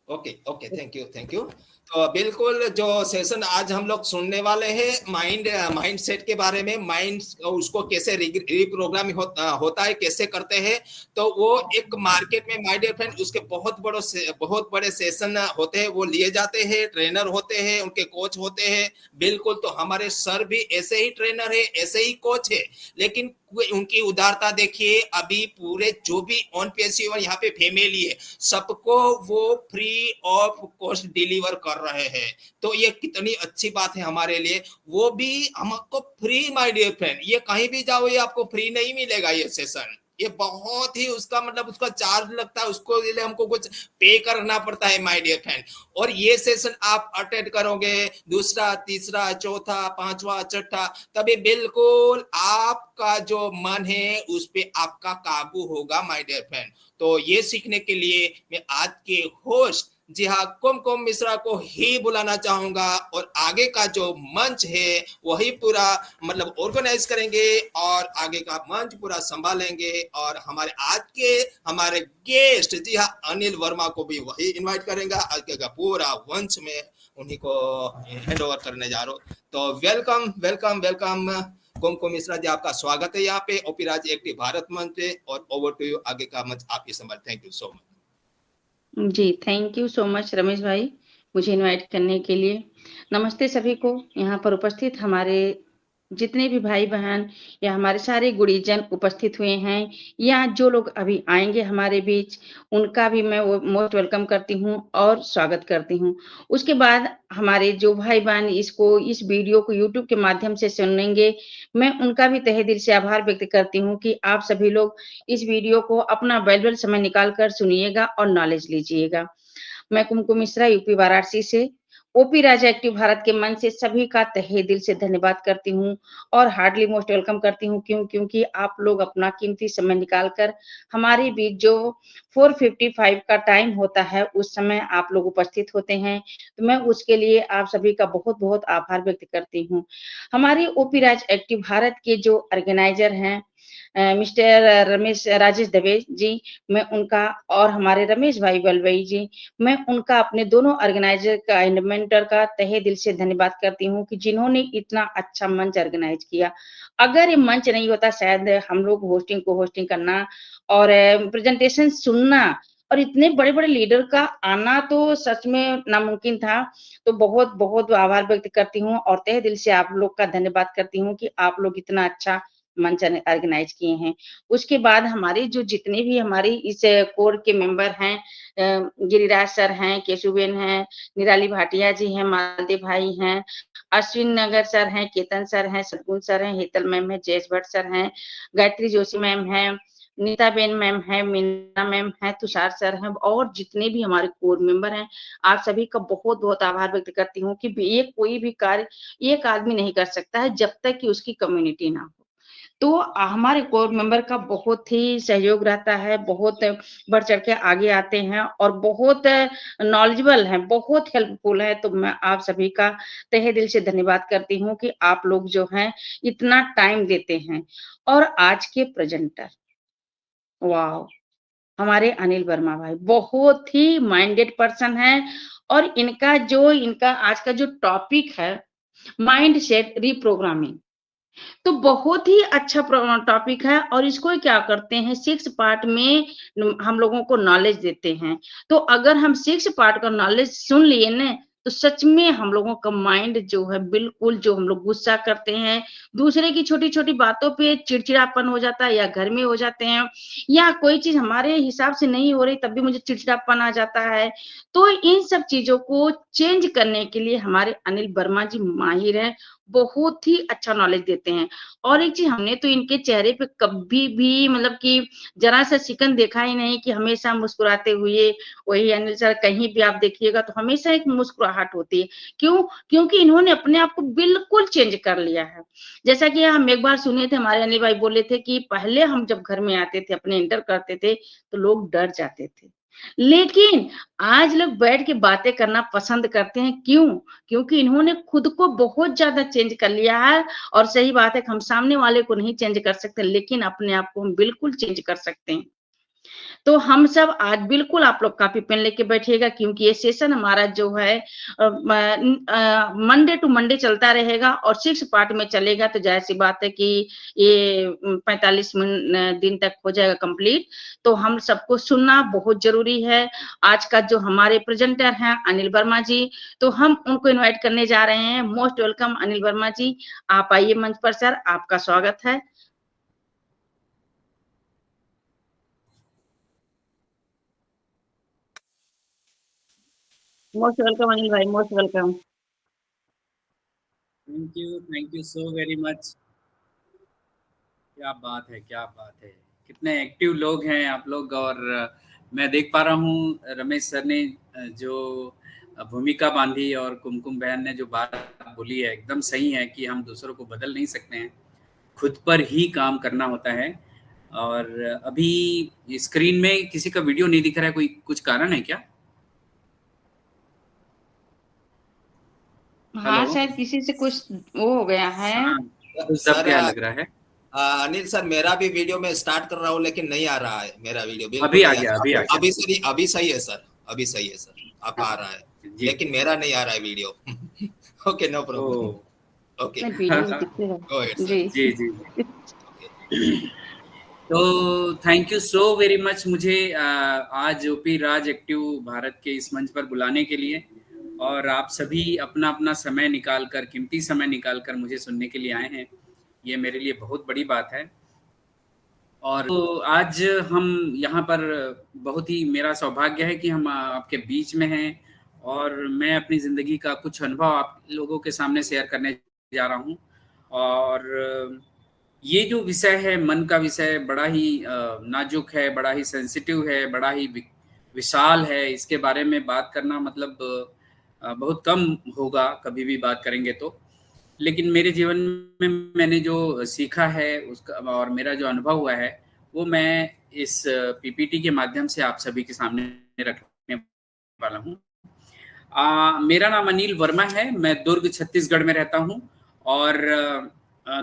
Okay okay, thank you thank you. तो बिल्कुल जो सेशन आज हम लोग सुनने वाले हैं माइंड सेट के बारे में, माइंड उसको कैसे रिप्रोग्रामिंग होता है, कैसे करते हैं। तो वो एक मार्केट में माय डियर फ्रेंड उसके बहुत बड़े सेशन होते हैं, वो लिए जाते हैं, ट्रेनर होते हैं, उनके कोच होते हैं। बिल्कुल, तो हमारे सर भी ऐसे ही ट्रेनर है, ऐसे ही कोच है, लेकिन उनकी उदारता देखिए। अभी पूरे जो भी ऑन पेशिवर यहाँ पे फैमिली है, सबको वो फ्री ऑफ कॉस्ट डिलीवर कर रहे हैं। तो ये कितनी अच्छी बात है हमारे लिए, वो भी हमको फ्री। माय डियर फ्रेंड, ये कहीं भी जाओ ये आपको फ्री नहीं मिलेगा ये सेशन। ये बहुत ही उसका मतलब उसका चार्ज लगता है, उसको लिए हमको कुछ पे करना पड़ता है माय डियर फ्रेंड। और ये सेशन आप अटेंड करोगे, दूसरा तीसरा चौथा पांचवा छठा, तभी बिल्कुल आपका जो मन है उस पे आपका काबू होगा माय डियर फ्रेंड। तो ये सीखने के लिए मैं आज के होस्ट जी हाँ कुमकुम मिश्रा को ही बुलाना चाहूंगा, और आगे का जो मंच है वही पूरा मतलब ऑर्गेनाइज करेंगे और आगे का मंच पूरा संभालेंगे। और हमारे गेस्ट जी हाँ अनिल वर्मा को भी वही इनवाइट करेंगे। आगे का पूरा वंश में उन्हीं को हैंड ओवर करने जा रहा हूँ। तो वेलकम वेलकम वेलकम कुमकुम मिश्रा जी, आपका स्वागत है यहाँ पे ओपीराज एक्टिव भारत मंच पे। और ओवर टू यू, आगे का मंच आप ही संभाल। Thank you so much ji, thank you so much Ramesh भाई, मुझे इनवाइट करने के लिए। नमस्ते सभी को, यहाँ पर उपस्थित हमारे जितने भी भाई-बहन या हमारे सारे गुणीजन उपस्थित हुए हैं, या जो लोग अभी आएँगे हमारे बीच, उनका भी मैं वो मोस्ट वेलकम करती हूँ और स्वागत करती हूँ। उसके बाद हमारे जो भाई-बहन इस वीडियो को यूट्यूब के माध्यम से सुनेंगे, मैं उनका भी तहे दिल से आभार व्यक्त करती हूँ कि आप सभी लोग इस वीडियो को अपना वैल्यूएबल समय निकाल कर सुनिएगा और नॉलेज लीजिएगा। मैं कुमकुम मिश्रा यूपी वाराणसी से ओपी राजा एक्टिव भारत के मन से सभी का तहे दिल से धन्यवाद करती हूँ और हार्डली मोस्ट वेलकम करती हूँ। क्योंकि आप लोग अपना कीमती समय निकाल कर हमारे बीच जो 4:55 का टाइम होता है, उस समय आप लोग उपस्थित होते हैं, तो मैं उसके लिए आप सभी का बहुत-बहुत आभार व्यक्त करती हूँ। हमारे ओपी राज एक्टिव भारत के जो ऑर्गेनाइजर हैं मिस्टर राजेश दवे जी, मैं उनका और हमारे रमेश भाई बलवई जी, मैं उनका अपने दोनों ऑर्गेनाइजर का एंड मेंटर का तहे दिल से धन्यवाद करती हूँ कि जिन्होंने इतना अच्छा मंच ऑर्गेनाइज किया। अगर ये मंच नहीं होता, शायद हम लोग होस्टिंग करना और प्रेजेंटेशन सुनना और इतने बड़े-बड़े लीडर का आना तो सच में नामुमकिन था। तो बहुत-बहुत आभार व्यक्त करती हूँ और तहे दिल से आप लोग का धन्यवाद करती हूँ कि आप लोग इतना अच्छा मंच ऑर्गेनाइज किए हैं। उसके बाद हमारे जो जितने भी हमारी इस कोर के मेंबर हैं, गिरिराज सर हैं, केशुबेन हैं, निराली भाटिया जी हैं, मालदेव भाई हैं, अश्विन नगर सर हैं, केतन सर हैं, सद्गुण सर हैं, हेतल मैम है, जयेश भट्ट सर हैं, गायत्री जोशी मैम हैं, नीताबेन मैम है, मीना मैम है, तुषार सर हैं और जितने भी हमारे कोर मेंबर हैं, आप सभी का बहुत-बहुत आभार व्यक्त करती हूँ कि ये कोई भी कार्य एक आदमी नहीं कर सकता है जब तक कि उसकी कम्युनिटी ना हो। तो हमारे कोर मेंबर का बहुत ही सहयोग रहता है, बहुत बढ़-चढ़ के आगे आते हैं और बहुत नॉलेजेबल हैं, बहुत हेल्पफुल हैं। तो मैं आप सभी का तहे दिल से धन्यवाद करती हूँ कि आप लोग जो हैं इतना टाइम देते हैं। और आज के प्रेजेंटर, वॉव! हमारे अनिल वर्मा भाई बहुत ही माइंडेड पर्सन हैं और इनका आज का जो टॉपिक है, माइंडसेट रिप्रोग्रामिंग, तो बहुत ही अच्छा टॉपिक है और इसको क्या करते हैं 6 पार्ट में हम लोगों को नॉलेज देते हैं। तो अगर हम 6 पार्ट का नॉलेज सुन लिए ना, तो सच में हम लोगों का माइंड जो है बिल्कुल, जो हम लोग गुस्सा करते हैं, दूसरे की छोटी-छोटी बातों पे चिड़चिड़ापन हो जाता है या घर में हो जाते हैं या कोई चीज़ हमारे हिसाब से नहीं हो रही तब भी मुझे चिड़चिड़ापन आ जाता है। तो इन सब चीज़ों को चेंज करने के लिए हमारे अनिल वर्मा जी माहिर हैं, बहुत ही अच्छा नॉलेज देते हैं। और एक चीज़, हमने तो इनके चेहरे पे कभी भी मतलब कि ज़रा-सा शिकन देखा ही नहीं कि हमेशा मुस्कुराते हुए, वही अनिल सर कहीं भी आप देखिएगा तो हमेशा एक मुस्कुराहट होती है। क्यों? क्योंकि इन्होंने अपने आप को बिल्कुल चेंज कर लिया है। जैसा कि हम एक बार सुने थे, हमारे अनिल भाई बोले थे कि पहले हम जब घर में आते थे, अपने एंटर करते थे, तो लोग डर जाते थे। लेकिन आज लोग बैठ के बातें करना पसंद करते हैं, क्यों? क्योंकि इन्होंने खुद को बहुत ज़्यादा चेंज कर लिया है। और सही बात है कि हम सामने वाले को नहीं चेंज कर सकते, लेकिन अपने आप को हम बिल्कुल चेंज कर सकते हैं। तो हम सब आज बिल्कुल आप लोग कॉपी पेन लेके बैठिएगा, क्योंकि ये सेशन हमारा जो है मंडे टू मंडे चलता रहेगा और 6 पार्ट में चलेगा। तो ज़ाहिर-सी बात है कि ये 45 दिन तक हो जाएगा कंप्लीट। तो हम सबको सुनना बहुत ज़रूरी है। आज का जो हमारे प्रेज़ेंटर हैं अनिल वर्मा जी, तो हम उनको इनवाइट करने जा रहे हैं। मोस्ट वेलकम अनिल वर्मा जी, आप आइए मंच पर सर, आपका स्वागत है। मोस्ट वेलकम अनिल भाई, most welcome. Thank you so very much. क्या बात है, क्या बात है। कितने एक्टिव लोग हैं आप लोग। और मैं देख पा रहा हूँ रमेश सर ने जो भूमिका बांधी और कुमकुम बहन ने जो बात बोली है एकदम सही है कि हम दूसरों को बदल नहीं सकते हैं, खुद पर ही काम करना होता है। और अभी स्क्रीन में किसी का वीडियो नहीं दिख रहा है, कोई कुछ कारण है क्या? हाँ, हेलो। शायद किसी से कुछ वो हो गया है। हाँ, कुछ दब सर गया लग रहा है। अनिल सर, मेरा भी वीडियो में स्टार्ट कर रहा हूँ लेकिन नहीं आ रहा है मेरा वीडियो, अभी बिल्कुल आ नहीं गया, आ अभी आ रहा। गया। अभी सही है सर, अभी सही है सर, आपका आ रहा है जी। लेकिन मेरा नहीं आ रहा है video. Okay, no problem. Oh! Okay, नहीं, वीडियो तो दिखेगा। Go ahead sir. जी। जी, जी। तो thank you so very much मुझे आज ओपी राज एक्टिव भारत के इस मंच पर बुलाने के लिए। और आप सभी अपना-अपना समय निकाल कर, कीमती समय निकाल कर मुझे सुनने के लिए आए हैं। ये मेरे लिए बहुत बड़ी बात है। और तो आज हम यहाँ पर बहुत ही मेरा सौभाग्य है कि हम आपके बीच में हैं और मैं अपनी ज़िंदगी का कुछ अनुभव आप लोगों के सामने शेयर करने जा रहा हूँ। और ये जो विषय है, मन का विषय, बड़ा ही नाजुक है, बड़ा ही सेंसिटिव है, बड़ा ही विशाल है। इसके बारे में बात करना मतलब बहुत कम होगा, कभी भी बात करेंगे तो। लेकिन मेरे जीवन में मैंने जो सीखा है उसका और मेरा जो अनुभव हुआ है, वो मैं इस पीपीटी के माध्यम से आप सभी के सामने रखने वाला हूँ। मेरा नाम अनिल वर्मा है, मैं दुर्ग छत्तीसगढ़ में रहता हूँ। और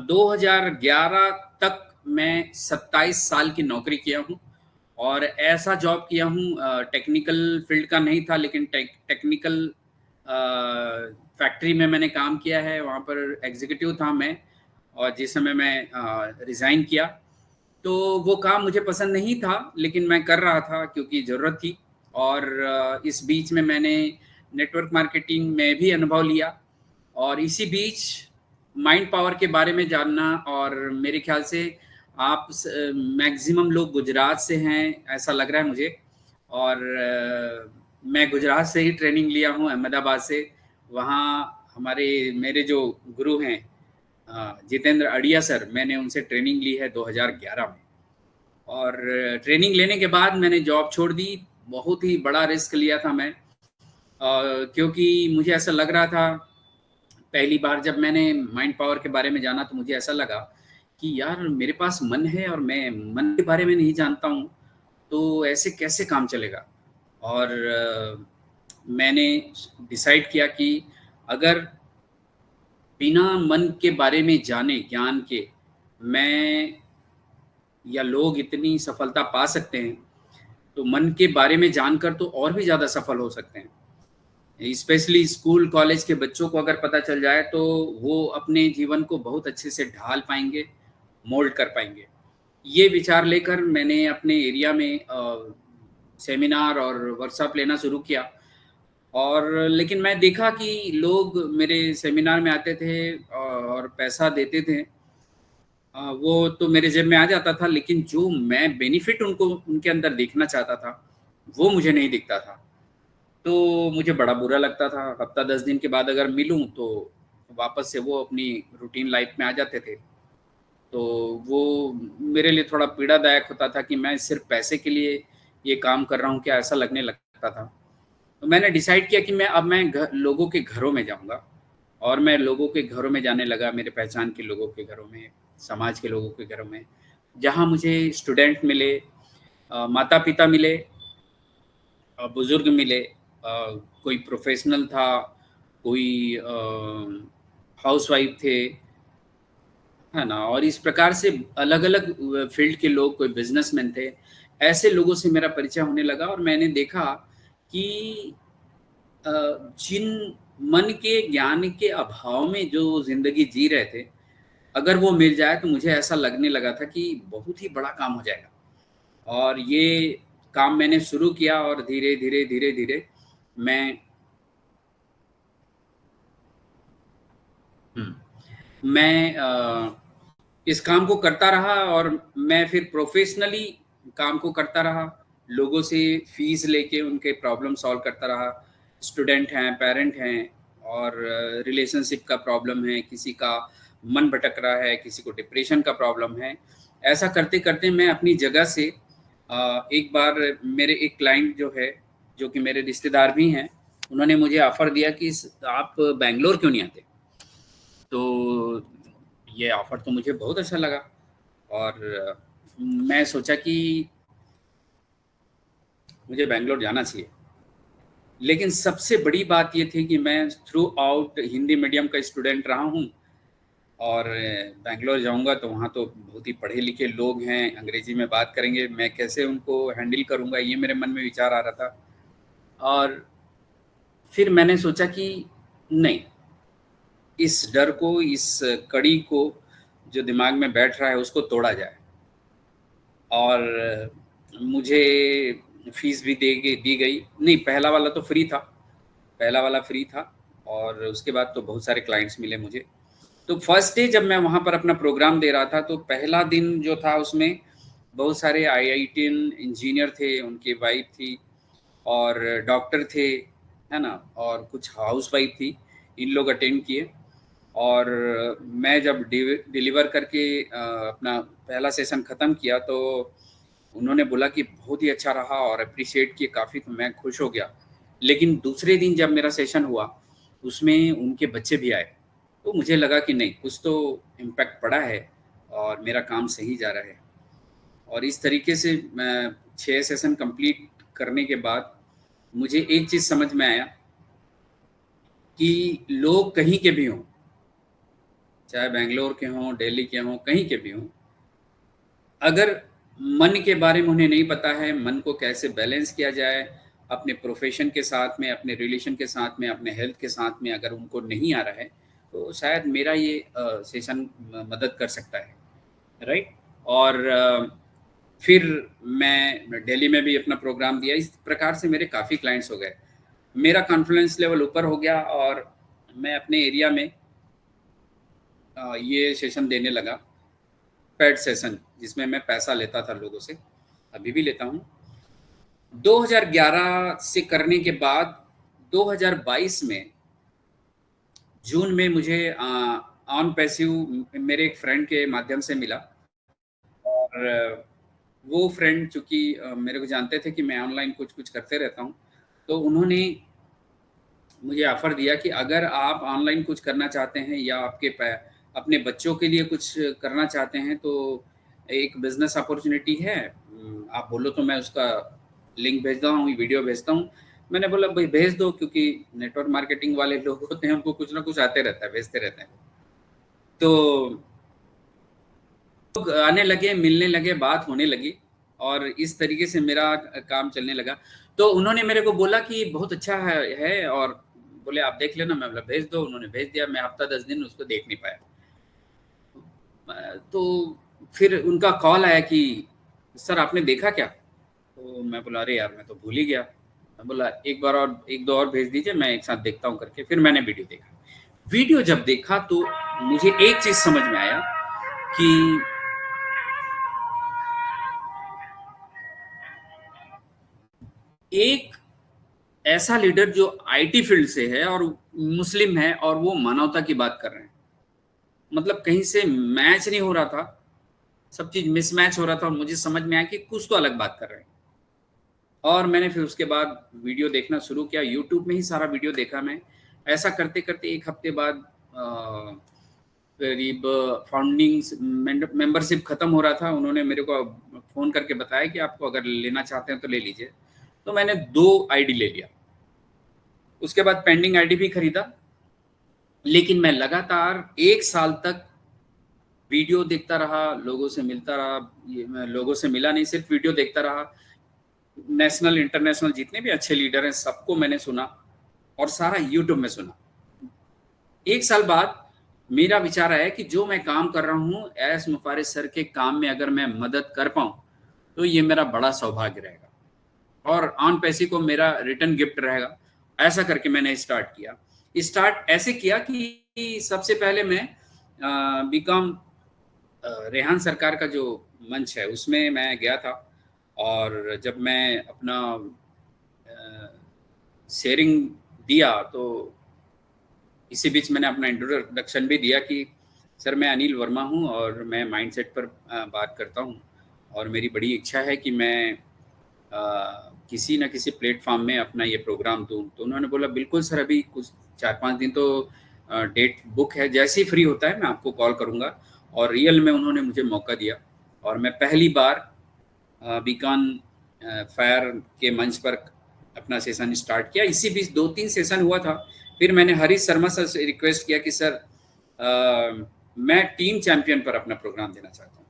2011 तक मैं 27 साल की नौकरी किया हूँ और ऐसा जॉब किया हूँ, टेक्निकल फील्ड का नहीं था लेकिन टेक्निकल फैक्ट्री में मैंने काम किया है। वहाँ पर एग्जीक्यूटिव था मैं, और जिस समय मैं रिज़ाइन किया तो वो काम मुझे पसंद नहीं था लेकिन मैं कर रहा था क्योंकि ज़रूरत थी। और इस बीच में मैंने नेटवर्क मार्केटिंग में भी अनुभव लिया और इसी बीच माइंड पावर के बारे में जानना। और मेरे ख्याल से आप मैक्सिमम लोग गुजरात से हैं ऐसा लग रहा है मुझे। और मैं गुजरात से ही ट्रेनिंग लिया हूँ, अहमदाबाद से। वहाँ हमारे मेरे जो गुरु हैं जितेंद्र अड़िया सर, मैंने उनसे ट्रेनिंग ली है 2011 में। और ट्रेनिंग लेने के बाद मैंने जॉब छोड़ दी। बहुत ही बड़ा रिस्क लिया था मैं, क्योंकि मुझे ऐसा लग रहा था, पहली बार जब मैंने माइंड पावर के बारे में जाना तो मुझे ऐसा लगा कि यार मेरे पास मन है और मैं मन के बारे में नहीं जानता हूँ, तो ऐसे कैसे काम चलेगा। और मैंने डिसाइड किया कि अगर बिना मन के बारे में जाने, ज्ञान के, मैं या लोग इतनी सफलता पा सकते हैं, तो मन के बारे में जानकर तो और भी ज़्यादा सफल हो सकते हैं। स्पेशली स्कूल कॉलेज के बच्चों को अगर पता चल जाए तो वो अपने जीवन को बहुत अच्छे से ढाल पाएंगे, मोल्ड कर पाएंगे। ये विचार लेकर मैंने अपने एरिया में सेमिनार और वर्कशॉप लेना शुरू किया। और लेकिन मैं देखा कि लोग मेरे सेमिनार में आते थे और पैसा देते थे, वो तो मेरे जेब में आ जाता था, लेकिन जो मैं बेनिफिट उनको उनके अंदर देखना चाहता था वो मुझे नहीं दिखता था। तो मुझे बड़ा बुरा लगता था। हफ्ता 10 दिन के बाद अगर मिलूं तो वापस से वो अपनी रूटीन लाइफ में आ जाते थे। तो वो मेरे लिए थोड़ा पीड़ादायक होता था कि मैं सिर्फ पैसे के लिए ये काम कर रहा हूँ क्या, ऐसा लगने लगता था। तो मैंने डिसाइड किया कि मैं लोगों के घरों में जाऊँगा। और मैं लोगों के घरों में जाने लगा, मेरे पहचान के लोगों के घरों में, समाज के लोगों के घरों में, जहाँ मुझे स्टूडेंट मिले, माता-पिता मिले, बुज़ुर्ग मिले, कोई प्रोफ़ेशनल था, कोई हाउसवाइफ़ थे, है ना? और इस प्रकार से अलग-अलग फ़ील्ड के लोग, कोई बिज़नेसमैन थे। ऐसे लोगों से मेरा परिचय होने लगा और मैंने देखा कि जिन मन के ज्ञान के अभाव में जो जिंदगी जी रहे थे, अगर वो मिल जाए तो मुझे ऐसा लगने लगा था कि बहुत ही बड़ा काम हो जाएगा। और ये काम मैंने शुरू किया और धीरे धीरे धीरे धीरे मैं इस काम को करता रहा और मैं फिर प्रोफेशनली काम को करता रहा, लोगों से फीस लेके उनके प्रॉब्लम सॉल्व करता रहा। स्टूडेंट हैं, पेरेंट हैं और रिलेशनशिप का प्रॉब्लम है, किसी का मन भटक रहा है, किसी को डिप्रेशन का प्रॉब्लम है। ऐसा करते करते मैं अपनी जगह से एक बार मेरे एक क्लाइंट जो है, जो कि मेरे रिश्तेदार भी हैं, उन्होंने मुझे ऑफर दिया कि आप बेंगलोर क्यों नहीं आते। तो ये ऑफर तो मुझे बहुत अच्छा लगा और मैं सोचा कि मुझे बेंगलोर जाना चाहिए। लेकिन सबसे बड़ी बात ये थी कि मैं थ्रू आउट हिंदी मीडियम का स्टूडेंट रहा हूँ और बेंगलोर जाऊँगा तो वहाँ तो बहुत ही पढ़े लिखे लोग हैं, अंग्रेजी में बात करेंगे, मैं कैसे उनको हैंडल करूँगा, ये मेरे मन में विचार आ रहा था। और फिर मैंने सोचा कि नहीं, इस डर को, इस कड़ी को जो दिमाग में बैठ रहा है उसको तोड़ा जाए। और मुझे फीस भी दी गई। नहीं, पहला वाला तो फ्री था, पहला वाला फ्री था और उसके बाद तो बहुत सारे क्लाइंट्स मिले मुझे। तो फर्स्ट डे जब मैं वहाँ पर अपना प्रोग्राम दे रहा था तो पहला दिन जो था उसमें बहुत सारे IITian इंजीनियर थे, उनकी वाइफ थी और डॉक्टर थे, है ना, और कुछ हाउस वाइफ थी, इन लोग अटेंड किए। और मैं जब डिलीवर करके अपना पहला सेशन ख़त्म किया तो उन्होंने बोला कि बहुत ही अच्छा रहा और अप्रिशिएट किए काफ़ी, तो मैं खुश हो गया। लेकिन दूसरे दिन जब मेरा सेशन हुआ उसमें उनके बच्चे भी आए, तो मुझे लगा कि नहीं, कुछ तो इम्पैक्ट पड़ा है और मेरा काम सही जा रहा है। और इस तरीके से मैं 6 सेशन कंप्लीट करने के बाद मुझे एक चीज़ समझ में आया कि लोग कहीं के भी हों, चाहे बेंगलोर के हों, दिल्ली के हों, कहीं के भी हों, अगर मन के बारे में उन्हें नहीं पता है, मन को कैसे बैलेंस किया जाए, अपने प्रोफेशन के साथ में, अपने रिलेशन के साथ में, अपने हेल्थ के साथ में अगर उनको नहीं आ रहा है, तो शायद मेरा ये सेशन मदद कर सकता है, राइट। और फिर मैं दिल्ली में भी अपना प्रोग्राम दिया। इस प्रकार से मेरे काफ़ी क्लाइंट्स हो गए, मेरा कॉन्फिडेंस लेवल ऊपर हो गया और मैं अपने एरिया में ये सेशन देने लगा, पेड सेशन, जिसमें मैं पैसा लेता था लोगों से, अभी भी लेता हूँ। 2011 से करने के बाद 2022 में जून में मुझे ऑन पैसिव मेरे एक फ्रेंड के माध्यम से मिला और वो फ्रेंड चूँकि मेरे को जानते थे कि मैं ऑनलाइन कुछ करते रहता हूँ, तो उन्होंने मुझे ऑफ़र दिया कि अगर आप ऑनलाइन कुछ करना चाहते हैं या अपने बच्चों के लिए कुछ करना चाहते हैं तो एक बिज़नेस अपॉर्चुनिटी है, आप बोलो तो मैं उसका लिंक भेजता हूँ, वीडियो भेजता हूँ। मैंने बोला भाई भेज दो, क्योंकि नेटवर्क मार्केटिंग वाले लोग होते हैं, उनको कुछ ना कुछ आते रहता है, भेजते रहते हैं। तो लोग आने लगे, मिलने लगे, बात होने लगी और इस तरीके से मेरा काम चलने लगा। तो उन्होंने मेरे को बोला कि बहुत अच्छा है और बोले आप देख लेना। मैं बोला भेज दो। उन्होंने भेज दिया। मैं हफ्ता 10 दिन उसको देख नहीं पाया। तो फिर उनका कॉल आया कि सर आपने देखा क्या? तो मैं बोला अरे यार मैं तो भूल ही गया। मैं बोला एक दो और भेज दीजिए, मैं एक साथ देखता हूँ करके। फिर मैंने वीडियो देखा। वीडियो जब देखा तो मुझे एक चीज समझ में आया कि एक ऐसा लीडर जो आईटी फील्ड से है और मुस्लिम है और वो मानवता की बात कर रहे हैं, मतलब कहीं से मैच नहीं हो रहा था, सब चीज मिसमैच हो रहा था और मुझे समझ में आया कि कुछ तो अलग बात कर रहे हैं। और मैंने फिर उसके बाद वीडियो देखना शुरू किया। यूट्यूब में ही सारा वीडियो देखा मैं। ऐसा करते करते एक हफ्ते बाद करीब फाउंडिंग मेंबरशिप खत्म हो रहा था। उन्होंने मेरे को फ़ोन करके बताया कि आपको अगर लेना चाहते हैं तो ले लीजिए। तो मैंने 2 आईडी ले लिया। उसके बाद पेंडिंग आईडी भी खरीदा। लेकिन मैं लगातार 1 साल तक वीडियो देखता रहा, लोगों से मिलता रहा, मैं लोगों से मिला नहीं, सिर्फ वीडियो देखता रहा। नेशनल इंटरनेशनल जितने भी अच्छे लीडर हैं सबको मैंने सुना और सारा यूट्यूब में सुना। 1 साल बाद मेरा विचार आया कि जो मैं काम कर रहा हूँ एस मुफारिस सर के काम में अगर मैं मदद कर पाऊँ तो ये मेरा बड़ा सौभाग्य रहेगा और ऑन पैसे को मेरा रिटर्न गिफ्ट रहेगा। ऐसा करके मैंने स्टार्ट किया। स्टार्ट ऐसे किया कि सबसे पहले मैं बीकॉम रेहान सरकार का जो मंच है उसमें मैं गया था और जब मैं अपना शेयरिंग दिया तो इसी बीच मैंने अपना इंट्रोडक्शन भी दिया कि सर मैं अनिल वर्मा हूं और मैं माइंडसेट पर बात करता हूं और मेरी बड़ी इच्छा है कि मैं किसी न किसी प्लेटफॉर्म में अपना ये प्रोग्राम दूं। तो उन्होंने बोला बिल्कुल सर, अभी कुछ 4-5 दिन तो डेट बुक है, जैसे ही फ्री होता है मैं आपको कॉल करूंगा। और रियल में उन्होंने मुझे मौका दिया और मैं पहली बार बीकॉन फायर के मंच पर अपना सेशन स्टार्ट किया। इसी बीच 2-3 सेशन हुआ था। फिर मैंने हरीश शर्मा सर से रिक्वेस्ट किया कि सर मैं टीम चैंपियन पर अपना प्रोग्राम देना चाहता हूँ।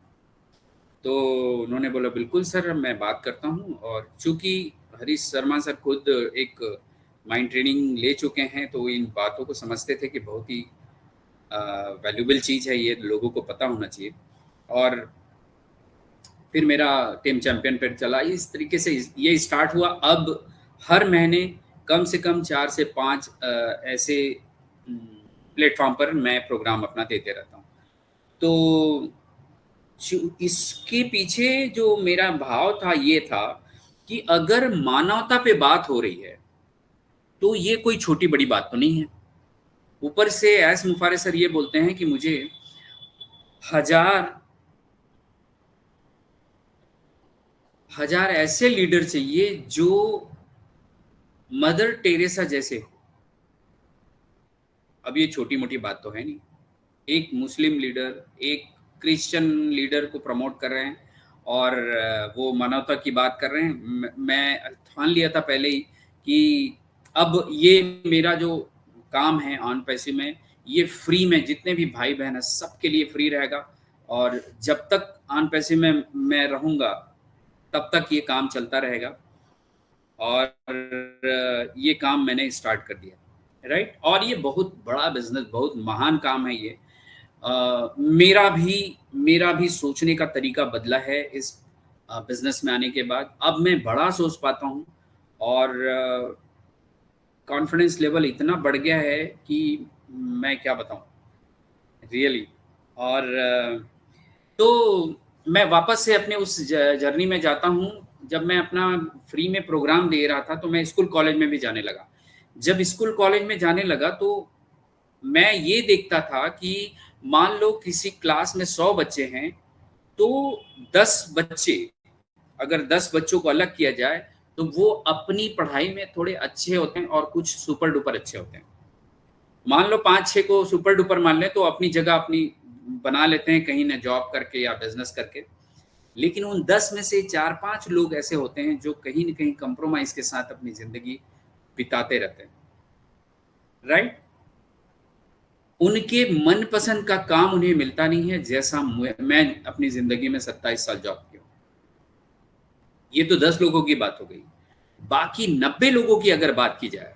तो उन्होंने बोला बिल्कुल सर, मैं बात करता हूँ। और चूंकि हरीश शर्मा सर खुद एक माइंड ट्रेनिंग ले चुके हैं तो इन बातों को समझते थे कि बहुत ही वैल्यूबल चीज़ है, ये लोगों को पता होना चाहिए। और फिर मेरा टीम चैंपियन पर चला। इस तरीके से ये स्टार्ट हुआ। अब हर महीने कम से कम 4 से 5 ऐसे प्लेटफॉर्म पर मैं प्रोग्राम अपना देते रहता हूँ। तो इसके पीछे जो मेरा भाव था ये था कि अगर मानवता पे बात हो रही है तो ये कोई छोटी बड़ी बात तो नहीं है। ऊपर से एस मुफारिस सर ये बोलते हैं कि मुझे हजार ऐसे लीडर चाहिए जो मदर टेरेसा जैसे। अब ये छोटी मोटी बात तो है नहीं। एक मुस्लिम लीडर, एक क्रिश्चियन लीडर को प्रमोट कर रहे हैं और वो मानवता की बात कर रहे हैं। मैं ठान लिया था पहले ही कि अब ये मेरा जो काम है ऑन पैसे में, ये फ्री में जितने भी भाई बहन है सबके लिए फ्री रहेगा। और जब तक ऑन पैसे में मैं रहूँगा तब तक ये काम चलता रहेगा। और ये काम मैंने स्टार्ट कर दिया, राइट। और ये बहुत बड़ा बिजनेस, बहुत महान काम है ये। मेरा भी सोचने का तरीका बदला है इस बिजनेस में आने के बाद। अब मैं बड़ा सोच पाता हूँ और कॉन्फिडेंस लेवल इतना बढ़ गया है कि मैं क्या बताऊँ रियली। और तो मैं वापस से अपने उस जर्नी में जाता हूँ। जब मैं अपना फ्री में प्रोग्राम दे रहा था तो मैं स्कूल कॉलेज में भी जाने लगा। जब स्कूल कॉलेज में जाने लगा तो मैं ये देखता था कि मान लो किसी क्लास में 100 बच्चे हैं तो 10 बच्चे, अगर 10 बच्चों को अलग किया जाए तो वो अपनी पढ़ाई में थोड़े अच्छे होते हैं और कुछ सुपर डुपर अच्छे होते हैं। मान लो 5-6 को सुपर डुपर मान लें तो अपनी जगह अपनी बना लेते हैं कहीं ना जॉब करके या बिजनेस करके। लेकिन उन 10 में से 4-5 लोग ऐसे होते हैं जो कहीं ना कहीं कंप्रोमाइज के साथ अपनी जिंदगी बिताते रहते हैं, राइट। उनके मनपसंद का काम उन्हें मिलता नहीं है, जैसा मैं अपनी जिंदगी में 27 साल जॉब किया। ये तो 10 लोगों की बात हो गई। बाकी 90 लोगों की अगर बात की जाए,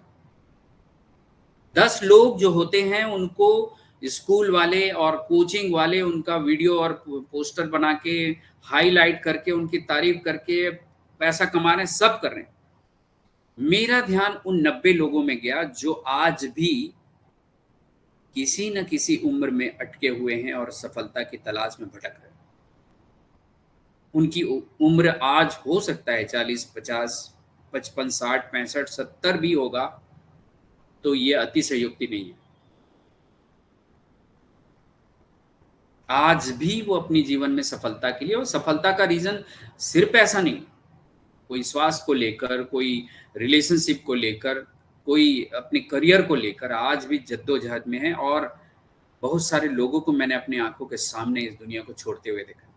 10 लोग जो होते हैं उनको स्कूल वाले और कोचिंग वाले उनका वीडियो और पोस्टर बना के हाईलाइट करके उनकी तारीफ करके पैसा कमा रहे हैं, सब कर रहे हैं। मेरा ध्यान उन 90 लोगों में गया जो आज भी किसी न किसी उम्र में अटके हुए हैं और सफलता की तलाश में भटक रहे हैं। उनकी उम्र आज हो सकता है 40, 50, 55, 60, 65, 70 भी होगा, तो ये अतिशयोक्ति नहीं है। आज भी वो अपनी जीवन में सफलता के लिए, और सफलता का रीजन सिर्फ पैसा नहीं, कोई स्वास्थ्य को लेकर, कोई रिलेशनशिप को लेकर, कोई अपने करियर को लेकर आज भी जद्दोजहद में है। और बहुत सारे लोगों को मैंने अपनी आंखों के सामने इस दुनिया को छोड़ते हुए देखा।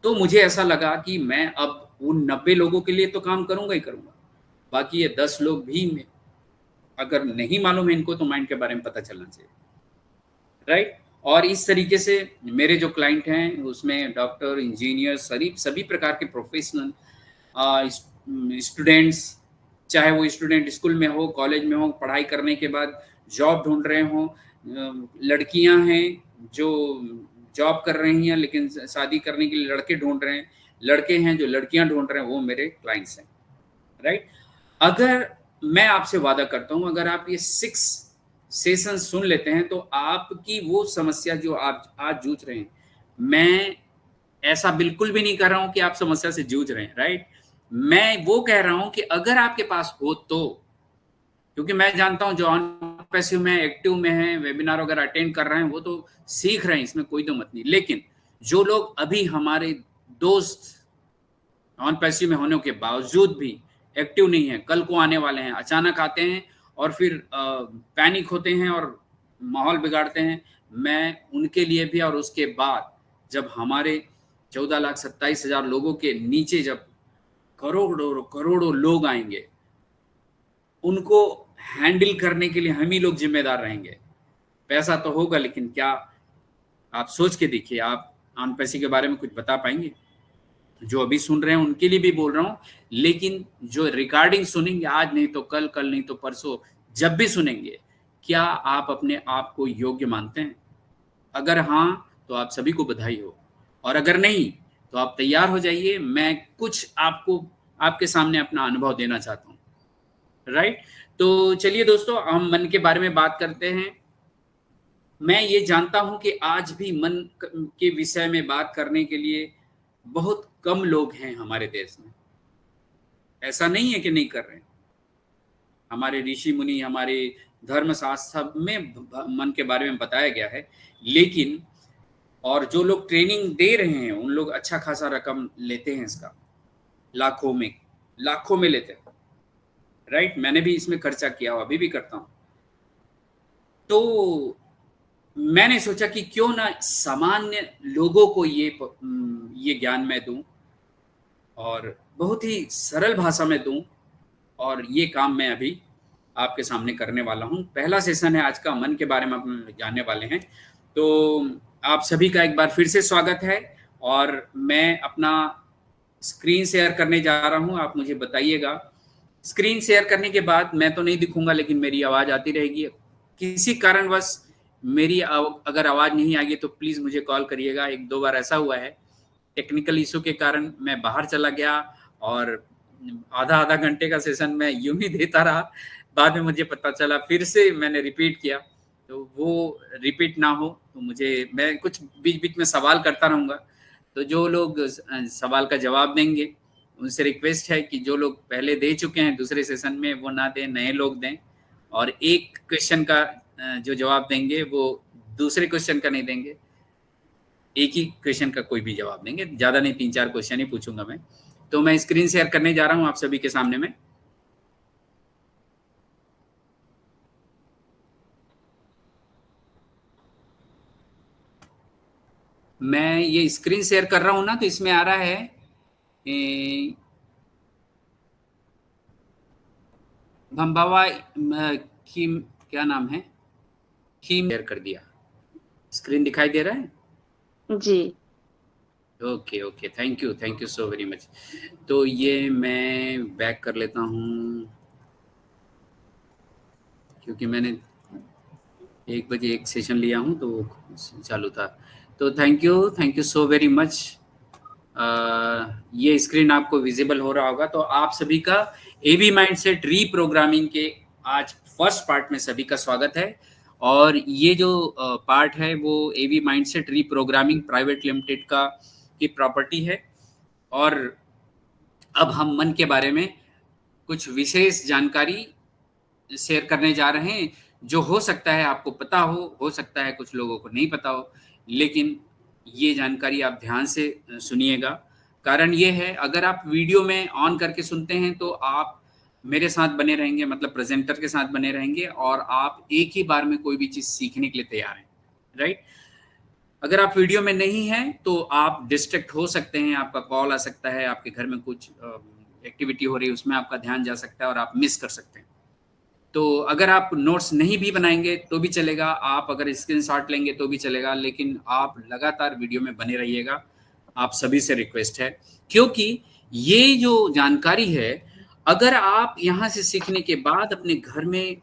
तो मुझे ऐसा लगा कि मैं अब उन 90 लोगों के लिए तो काम करूंगा ही करूंगा, बाकी ये 10 लोग भी अगर नहीं मालूम है इनको तो माइंड के बारे में पता चलना चाहिए, राइट। और इस तरीके से मेरे जो क्लाइंट हैं उसमें डॉक्टर, इंजीनियर, सभी प्रकार के प्रोफेशनल, स्टूडेंट्स, चाहे वो स्टूडेंट स्कूल में हो, कॉलेज में हो, पढ़ाई करने के बाद जॉब ढूंढ रहे हो, लड़कियां हैं जो जॉब कर रही हैं लेकिन शादी करने के लिए लड़के ढूंढ रहे हैं, लड़के हैं जो लड़कियां ढूंढ रहे हैं, वो मेरे क्लाइंट्स हैं, राइट। अगर मैं आपसे वादा करता हूं, अगर आप ये 6 सेशन सुन लेते हैं तो आपकी वो समस्या जो आप आज जूझ रहे हैं, मैं ऐसा बिल्कुल भी नहीं कर रहा हूं कि आप समस्या से जूझ रहे हैं, राइट। मैं वो कह रहा हूं कि अगर आपके पास हो तो, क्योंकि मैं जानता हूं जो ऑन पैसिव में एक्टिव में है, वेबिनार वगैरह अटेंड कर रहे हैं, वो तो सीख रहे हैं, इसमें कोई दो मत नहीं। लेकिन जो लोग अभी हमारे दोस्त ऑन पैसिव में होने के बावजूद भी एक्टिव नहीं है, कल को आने वाले हैं, अचानक आते हैं और फिर पैनिक होते हैं और माहौल बिगाड़ते हैं, मैं उनके लिए भी, और उसके बाद जब हमारे 14,27,000 लोगों के नीचे जब करोड़ों करोड़ों लोग आएंगे, उनको हैंडल करने के लिए हम ही लोग जिम्मेदार रहेंगे। पैसा तो होगा, लेकिन क्या आप सोच के देखिए, आप ऑन पैसिव के बारे में कुछ बता पाएंगे? जो अभी सुन रहे हैं उनके लिए भी बोल रहा हूं, लेकिन जो रिकॉर्डिंग सुनेंगे, आज नहीं तो कल, कल नहीं तो परसों, जब भी सुनेंगे, क्या आप अपने आप को योग्य मानते हैं? अगर हाँ, तो आप सभी को बधाई हो, और अगर नहीं तो आप तैयार हो जाइए, मैं कुछ आपको आपके सामने अपना अनुभव देना चाहता हूँ, राइट। तो चलिए दोस्तों, हम मन के बारे में बात करते हैं। मैं ये जानता हूं कि आज भी मन के विषय में बात करने के लिए बहुत कम लोग हैं हमारे देश में। ऐसा नहीं है कि नहीं कर रहे हैं, हमारे ऋषि मुनि, हमारे धर्मशास्त्र में मन के बारे में बताया गया है, लेकिन और जो लोग ट्रेनिंग दे रहे हैं उन लोग अच्छा खासा रकम लेते हैं, इसका लाखों में लेते हैं, राइट। मैंने भी इसमें खर्चा किया, अभी भी करता हूं। तो मैंने सोचा कि क्यों ना सामान्य लोगों को ये ज्ञान मैं दूं, और बहुत ही सरल भाषा में दूं, और ये काम मैं अभी आपके सामने करने वाला हूं। पहला सेशन है आज का, मन के बारे में हम जानने वाले हैं। तो आप सभी का एक बार फिर से स्वागत है, और मैं अपना स्क्रीन शेयर करने जा रहा हूं। आप मुझे बताइएगा, स्क्रीन शेयर करने के बाद मैं तो नहीं दिखूंगा, लेकिन मेरी आवाज़ आती रहेगी। किसी कारणवश मेरी अगर आवाज़ नहीं आएगी तो प्लीज़ मुझे कॉल करिएगा। 1-2 बार ऐसा हुआ है, टेक्निकल इशू के कारण मैं बाहर चला गया और आधा घंटे का सेशन मैं यूं ही देता रहा, बाद में मुझे पता चला, फिर से मैंने रिपीट किया, तो वो रिपीट ना हो तो मैं कुछ बीच बीच में सवाल करता रहूँगा। तो जो लोग सवाल का जवाब देंगे उनसे रिक्वेस्ट है कि जो लोग पहले दे चुके हैं दूसरे सेशन में वो ना दें, नए लोग दें, और एक क्वेश्चन का जो जवाब देंगे वो दूसरे क्वेश्चन का नहीं देंगे, एक ही क्वेश्चन का कोई भी जवाब देंगे, ज़्यादा नहीं, 3-4 क्वेश्चन ही पूछूंगा मैं। तो मैं स्क्रीन शेयर करने जा रहा हूं आप सभी के सामने में। मैं ये स्क्रीन शेयर कर रहा हूं ना, तो इसमें आ रहा है भंबावा खीम, क्या नाम है, खीम, शेयर कर दिया। स्क्रीन दिखाई दे रहा है जी? Okay, thank you so very much. तो ये मैं बैक कर लेता हूँ, क्योंकि मैंने 1 बजे एक सेशन लिया हूँ तो चालू था। तो thank you so very much. ये स्क्रीन आपको विजिबल हो रहा होगा। तो आप सभी का एवी माइंडसेट रीप्रोग्रामिंग के आज फर्स्ट पार्ट में सभी का स्वागत है। और ये जो पार्ट है वो एवी माइंडसेट रीप्रोग्रामिंग प्राइवेट लिमिटेड की प्रॉपर्टी है। और अब हम मन के बारे में कुछ विशेष जानकारी शेयर करने जा रहे हैं, जो हो सकता है आपको पता हो सकता है कुछ लोगों को नहीं पता हो, लेकिन ये जानकारी आप ध्यान से सुनिएगा। कारण ये है, अगर आप वीडियो में ऑन करके सुनते हैं तो आप मेरे साथ बने रहेंगे, मतलब प्रेजेंटर के साथ बने रहेंगे, और आप एक ही बार में कोई भी चीज़ सीखने के लिए तैयार हैं, राइट। अगर आप वीडियो में नहीं हैं तो आप डिस्ट्रैक्ट हो सकते हैं, आपका कॉल आ सकता है, आपके घर में कुछ एक्टिविटी हो रही है उसमें आपका ध्यान जा सकता है और आप मिस कर सकते हैं। तो अगर आप नोट्स नहीं भी बनाएंगे तो भी चलेगा, आप अगर स्क्रीनशॉट लेंगे तो भी चलेगा, लेकिन आप लगातार वीडियो में बने रहिएगा, आप सभी से रिक्वेस्ट है। क्योंकि ये जो जानकारी है, अगर आप यहाँ से सीखने के बाद अपने घर में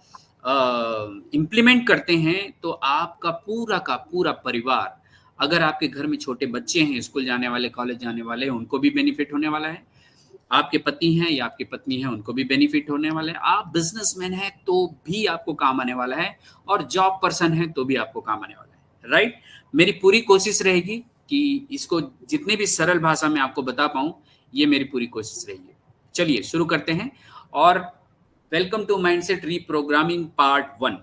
इम्प्लीमेंट करते हैं तो आपका पूरा का पूरा परिवार, अगर आपके घर में छोटे बच्चे हैं, स्कूल जाने वाले, कॉलेज जाने वाले, उनको भी बेनिफिट होने वाला है, आपके पति हैं या आपकी पत्नी है, उनको भी बेनिफिट होने वाला है, आप बिजनेसमैन हैं तो भी आपको काम आने वाला है, और जॉब पर्सन है तो भी आपको काम आने वाला है, राइट। मेरी पूरी कोशिश रहेगी कि इसको जितने भी सरल भाषा में आपको बता पाऊं, ये मेरी पूरी कोशिश रहेगी। चलिए शुरू करते हैं। और welcome to mindset reprogramming part 1।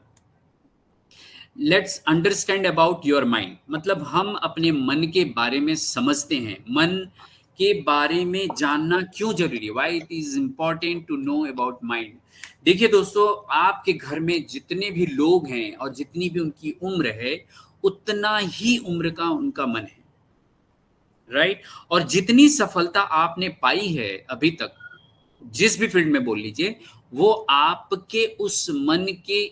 Let's understand about your mind. मतलब हम अपने मन के बारे में समझते हैं, मन के बारे में जानना क्यों जरूरी है, why it is important to know about mind. देखिए दोस्तों, आपके घर में जितने भी लोग हैं और जितनी भी उनकी उम्र है, उतना ही उम्र का उनका मन है, राइट। और जितनी सफलता आपने पाई है अभी तक, जिस भी फील्ड में बोल लीजिए, वो आपके उस मन के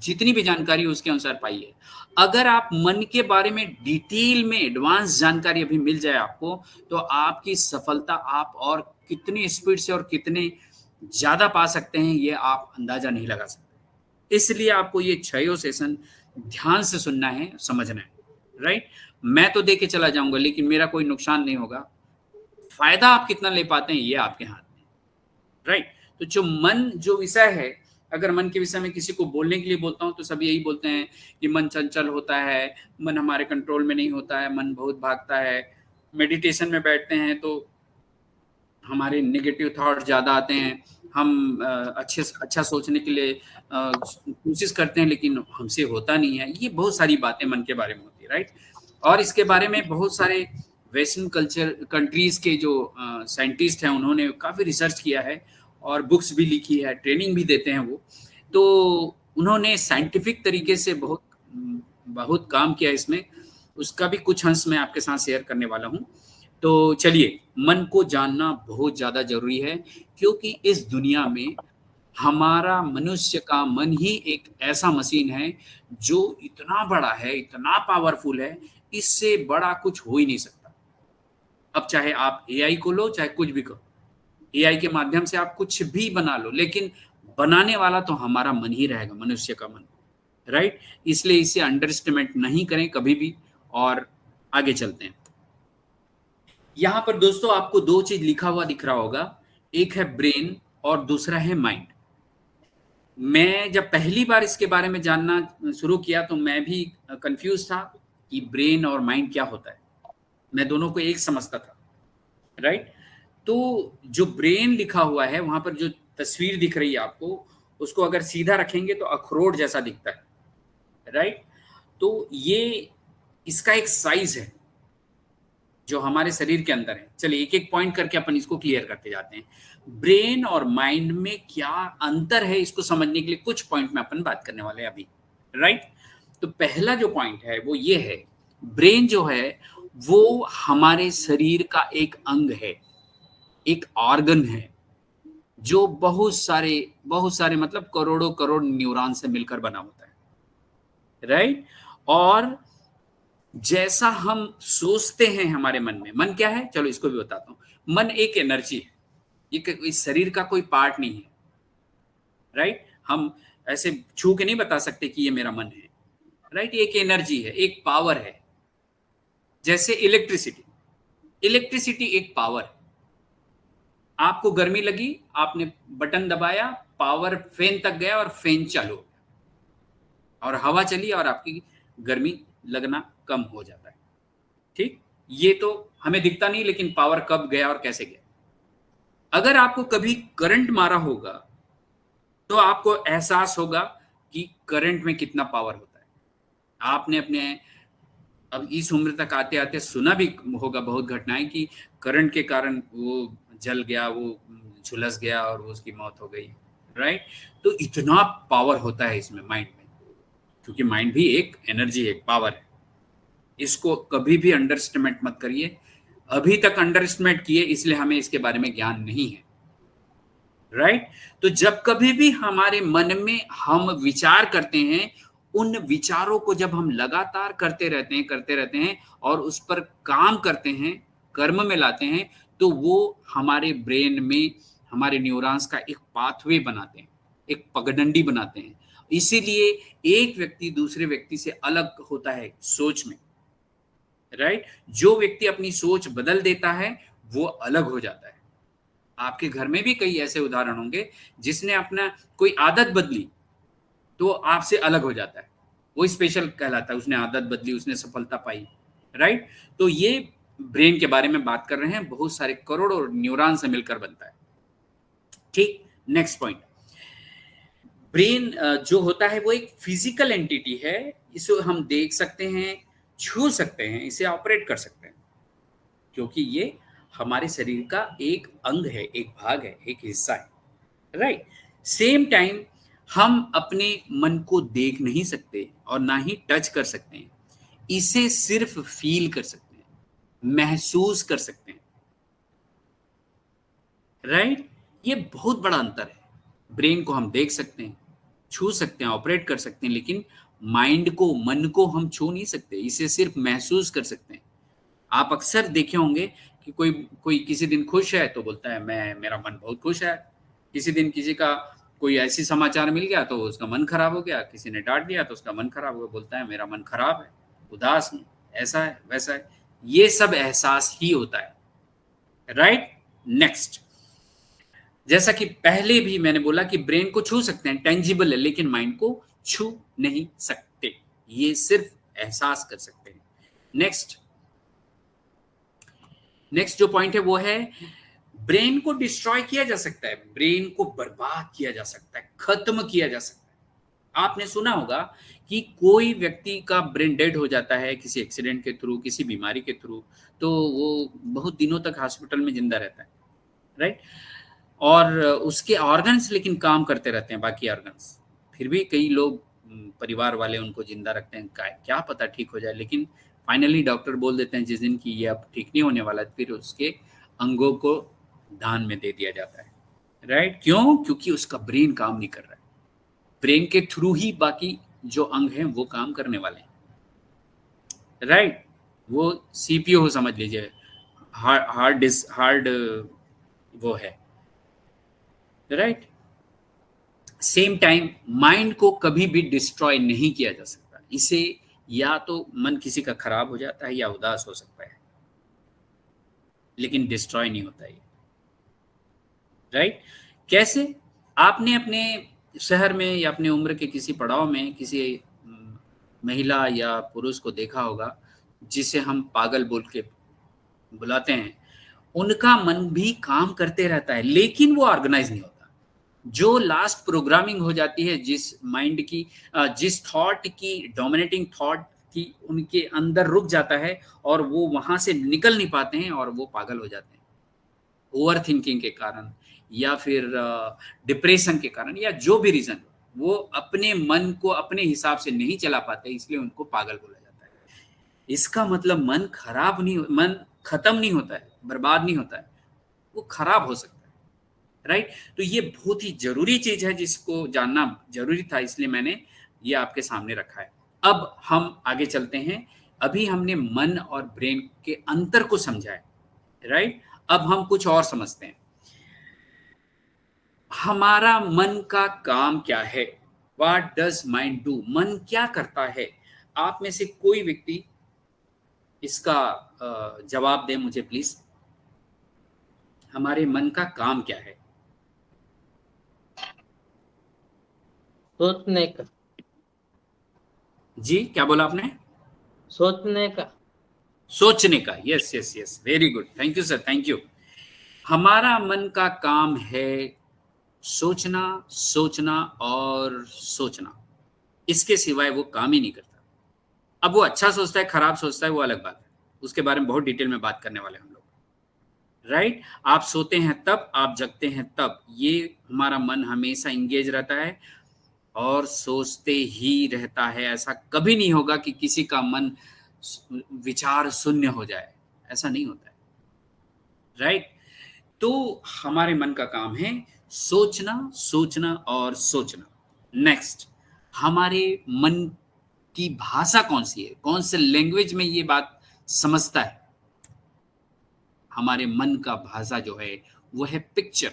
जितनी भी जानकारी उसके अनुसार पाई है। अगर आप मन के बारे में डिटेल में एडवांस जानकारी अभी मिल जाए आपको, तो आपकी सफलता आप और कितनी स्पीड से और कितने ज्यादा पा सकते हैं, ये आप अंदाजा नहीं लगा सकते। इसलिए आपको ये 6 सेशन ध्यान से सुनना है, समझना है, राइट। मैं तो दे के चला जाऊंगा, लेकिन मेरा कोई नुकसान नहीं होगा। फायदा आप कितना ले पाते हैं ये आपके हाथ में, राइट। तो जो मन, जो विषय है, अगर मन के विषय में किसी को बोलने के लिए बोलता हूं तो सब यही बोलते हैं कि मन चंचल होता है, मन हमारे कंट्रोल में नहीं होता है, मन बहुत भागता है। मेडिटेशन में बैठते हैं तो हमारे नेगेटिव थॉट ज्यादा आते हैं, हम अच्छा सोचने के लिए कोशिश करते हैं, लेकिन हमसे होता नहीं है। ये बहुत सारी बातें मन के बारे में होती है, राइट। और इसके बारे में बहुत सारे वेस्टर्न कंट्रीज के जो साइंटिस्ट हैं, उन्होंने काफी रिसर्च किया है और बुक्स भी लिखी है, ट्रेनिंग भी देते हैं वो। तो उन्होंने साइंटिफिक तरीके से बहुत काम किया इसमें, उसका भी कुछ अंश मैं आपके साथ शेयर करने वाला हूं। तो चलिए, मन को जानना बहुत ज्यादा जरूरी है, क्योंकि इस दुनिया में हमारा मनुष्य का मन ही एक ऐसा मशीन है जो इतना बड़ा है, इतना पावरफुल है, इससे बड़ा कुछ हो ही नहीं सकता। अब चाहे आप एआई को लो, चाहे कुछ भी करो, एआई के माध्यम से आप कुछ भी बना लो, लेकिन बनाने वाला तो हमारा मन ही रहेगा, मनुष्य का मन, राइट। इसलिए इसे अंडरएस्टिमेट नहीं करें कभी भी। और आगे चलते हैं। यहां पर दोस्तों आपको 2 चीज लिखा हुआ दिख रहा होगा, एक है ब्रेन और दूसरा है माइंड। मैं जब पहली बार इसके बारे में जानना शुरू किया तो मैं भी कंफ्यूज था कि ब्रेन और माइंड क्या होता है। मैं दोनों को एक समझता था, राइट। तो जो ब्रेन लिखा हुआ है, वहां पर जो तस्वीर दिख रही है आपको, उसको अगर सीधा रखेंगे तो अखरोट जैसा दिखता है, राइट। तो ये इसका एक साइज है जो हमारे शरीर के अंदर है। चलिए एक एक पॉइंट करके अपन इसको क्लियर करते जाते हैं। ब्रेन और माइंड में क्या अंतर है, इसको समझने के लिए कुछ पॉइंट में अपन बात करने वाले हैं अभी, राइट। तो पहला जो पॉइंट है वो ये है, ब्रेन जो है वो हमारे शरीर का एक अंग है, एक ऑर्गन है, जो बहुत सारे मतलब करोड़ों करोड़ न्यूरॉन से मिलकर बना होता है, राइट। और जैसा हम सोचते हैं हमारे मन में, मन क्या है, चलो इसको भी बताता हूं। मन एक एनर्जी है, ये इस शरीर का कोई पार्ट नहीं है, राइट। हम ऐसे छू के नहीं बता सकते कि ये मेरा मन है, राइट। एक एनर्जी है, एक पावर है। जैसे इलेक्ट्रिसिटी एक पावर है। आपको गर्मी लगी, आपने बटन दबाया, पावर फैन तक गया और फैन चालू हो गया और हवा चली और आपकी गर्मी लगना कम हो जाता है, ठीक। ये तो हमें दिखता नहीं, लेकिन पावर कब गया और कैसे गया। अगर आपको कभी करंट मारा होगा तो आपको एहसास होगा कि करंट में कितना पावर होता है। आपने अपने अब इस उम्र तक आते आते सुना भी होगा बहुत घटनाएं कि करंट के कारण वो जल गया, वो झुलस गया और उसकी मौत हो गई, राइट। तो इतना पावर होता है इसमें, माइंड में, क्योंकि माइंड भी एक एनर्जी है, एक पावर है। इसको कभी भी अंडरएस्टिमेट मत करिए। अभी तक अंडरएस्टिमेट किए, इसलिए हमें इसके बारे में ज्ञान नहीं है। राइट। तो जब कभी भी हमारे मन में हम विचार करते हैं, उन विचारों को जब हम लगातार करते रहते हैं और उस पर काम करते हैं, कर्म में लाते हैं, तो वो हमारे ब्रेन में हमारे न्यूरॉन्स का एक पाथवे बनाते हैं, एक पगडंडी बनाते हैं। इसीलिए एक व्यक्ति दूसरे व्यक्ति से अलग होता है सोच में, राइट। जो व्यक्ति अपनी सोच बदल देता है वो अलग हो जाता है। आपके घर में भी कई ऐसे उदाहरण होंगे जिसने अपना कोई आदत बदली तो आपसे अलग हो जाता है, वो स्पेशल कहलाता है, उसने आदत बदली, उसने सफलता पाई, राइट। तो ये ब्रेन के बारे में बात कर रहे हैं, बहुत सारे करोड़ों न्यूरॉन से मिलकर बनता है। ठीक, नेक्स्ट पॉइंट। ब्रेन जो होता है वो एक फिजिकल एंटिटी है, इसे हम देख सकते हैं, छू सकते हैं, इसे ऑपरेट कर सकते हैं, क्योंकि ये हमारे शरीर का एक अंग है, एक भाग है, एक हिस्सा है, राइट। सेम टाइम हम अपने मन को देख नहीं सकते और ना ही टच कर सकते हैं, इसे सिर्फ फील कर सकते हैं, महसूस कर सकते हैं, राइट। ये बहुत बड़ा अंतर है। ब्रेन को हम देख सकते हैं, छू सकते हैं, ऑपरेट कर सकते हैं, लेकिन माइंड को, मन को हम छू नहीं सकते, इसे सिर्फ महसूस कर सकते हैं। आप अक्सर देखे होंगे कि कोई कोई किसी दिन खुश है तो बोलता है मेरा मन बहुत खुश है, किसी दिन किसी का कोई ऐसी समाचार मिल गया तो उसका मन खराब हो गया, किसी ने डांट दिया तो उसका मन खराब हो गया, बोलता है मेरा मन खराब है, उदास हूं, ऐसा है वैसा है। ये सब एहसास ही होता है, राइट। नेक्स्ट, जैसा कि पहले भी मैंने बोला कि ब्रेन को छू सकते हैं, टेंजिबल है, लेकिन माइंड को छू नहीं सकते, ये सिर्फ एहसास कर सकते हैं। नेक्स्ट जो पॉइंट है वो है ब्रेन को डिस्ट्रॉय किया जा सकता है, ब्रेन को बर्बाद किया जा सकता है, खत्म किया जा सकता है। आपने सुना होगा कि कोई व्यक्ति का ब्रेन डेड हो जाता है किसी एक्सीडेंट के थ्रू, किसी बीमारी के थ्रू, तो वो बहुत दिनों तक हॉस्पिटल में जिंदा रहता है, राइट। और उसके ऑर्गन्स लेकिन काम करते रहते हैं, बाकी ऑर्गन्स, फिर भी कई लोग, परिवार वाले उनको जिंदा रखते हैं, क्या पता ठीक हो जाए, लेकिन फाइनली डॉक्टर बोल देते हैं जिस दिन की ये अब ठीक नहीं होने वाला, फिर उसके अंगों को दान में दे दिया जाता है, राइट। क्यों? क्योंकि उसका ब्रेन काम नहीं कर रहा है, ब्रेन के थ्रू ही बाकी जो अंग हैं वो काम करने वाले हैं, राइट। वो सीपीयू समझ लीजिए, हार्ड वो है, राइट। सेम टाइम माइंड को कभी भी डिस्ट्रॉय नहीं किया जा सकता, इसे या तो मन किसी का खराब हो जाता है या उदास हो सकता है, लेकिन डिस्ट्रॉय नहीं होता है, राइट। कैसे? आपने अपने शहर में या अपने उम्र के किसी पड़ाव में किसी महिला या पुरुष को देखा होगा जिसे हम पागल बोल के बुलाते हैं, उनका मन भी काम करते रहता है लेकिन वो ऑर्गेनाइज नहीं होता। जो लास्ट प्रोग्रामिंग हो जाती है जिस माइंड की, जिस थॉट की, डोमिनेटिंग थॉट की उनके अंदर रुक जाता है और वो वहां से निकल नहीं पाते हैं और वो पागल हो जाते हैं, ओवर थिंकिंग के कारण या फिर डिप्रेशन के कारण या जो भी रीजन, वो अपने मन को अपने हिसाब से नहीं चला पाते, इसलिए उनको पागल बोला जाता है। इसका मतलब मन खत्म नहीं होता है, बर्बाद नहीं होता है, वो खराब हो सकता है, राइट। तो ये बहुत ही जरूरी चीज है जिसको जानना जरूरी था, इसलिए मैंने ये आपके सामने रखा है। अब हम आगे चलते हैं। अभी हमने मन और ब्रेन के अंतर को समझा है, राइट। अब हम कुछ और समझते हैं, हमारा मन का काम क्या है, व्हाट डज माइंड डू, मन क्या करता है। आप में से कोई व्यक्ति इसका जवाब दे मुझे प्लीज, हमारे मन का काम क्या है? सोचने का। जी, क्या बोला आपने? सोचने का। सोचने का, yes yes yes, very good, thank you sir, thank you. हमारा मन का काम है सोचना, सोचना और सोचना, इसके सिवाय वो काम ही नहीं करता। अब वो अच्छा सोचता है, खराब सोचता है, वो अलग बात है, उसके बारे में बहुत डिटेल में बात करने वाले हम लोग, राइट। आप सोते हैं तब, आप जगते हैं तब, ये हमारा मन हमेशा इंगेज रहता है और सोचते ही रहता है। ऐसा कभी नहीं होगा कि किसी का मन विचार शून्य हो जाए, ऐसा नहीं होता है, राइट। तो हमारे मन का काम है सोचना, सोचना और सोचना। नेक्स्ट, हमारे मन की भाषा कौन सी है, कौन से लैंग्वेज में ये बात समझता है? हमारे मन का भाषा जो है वो है पिक्चर,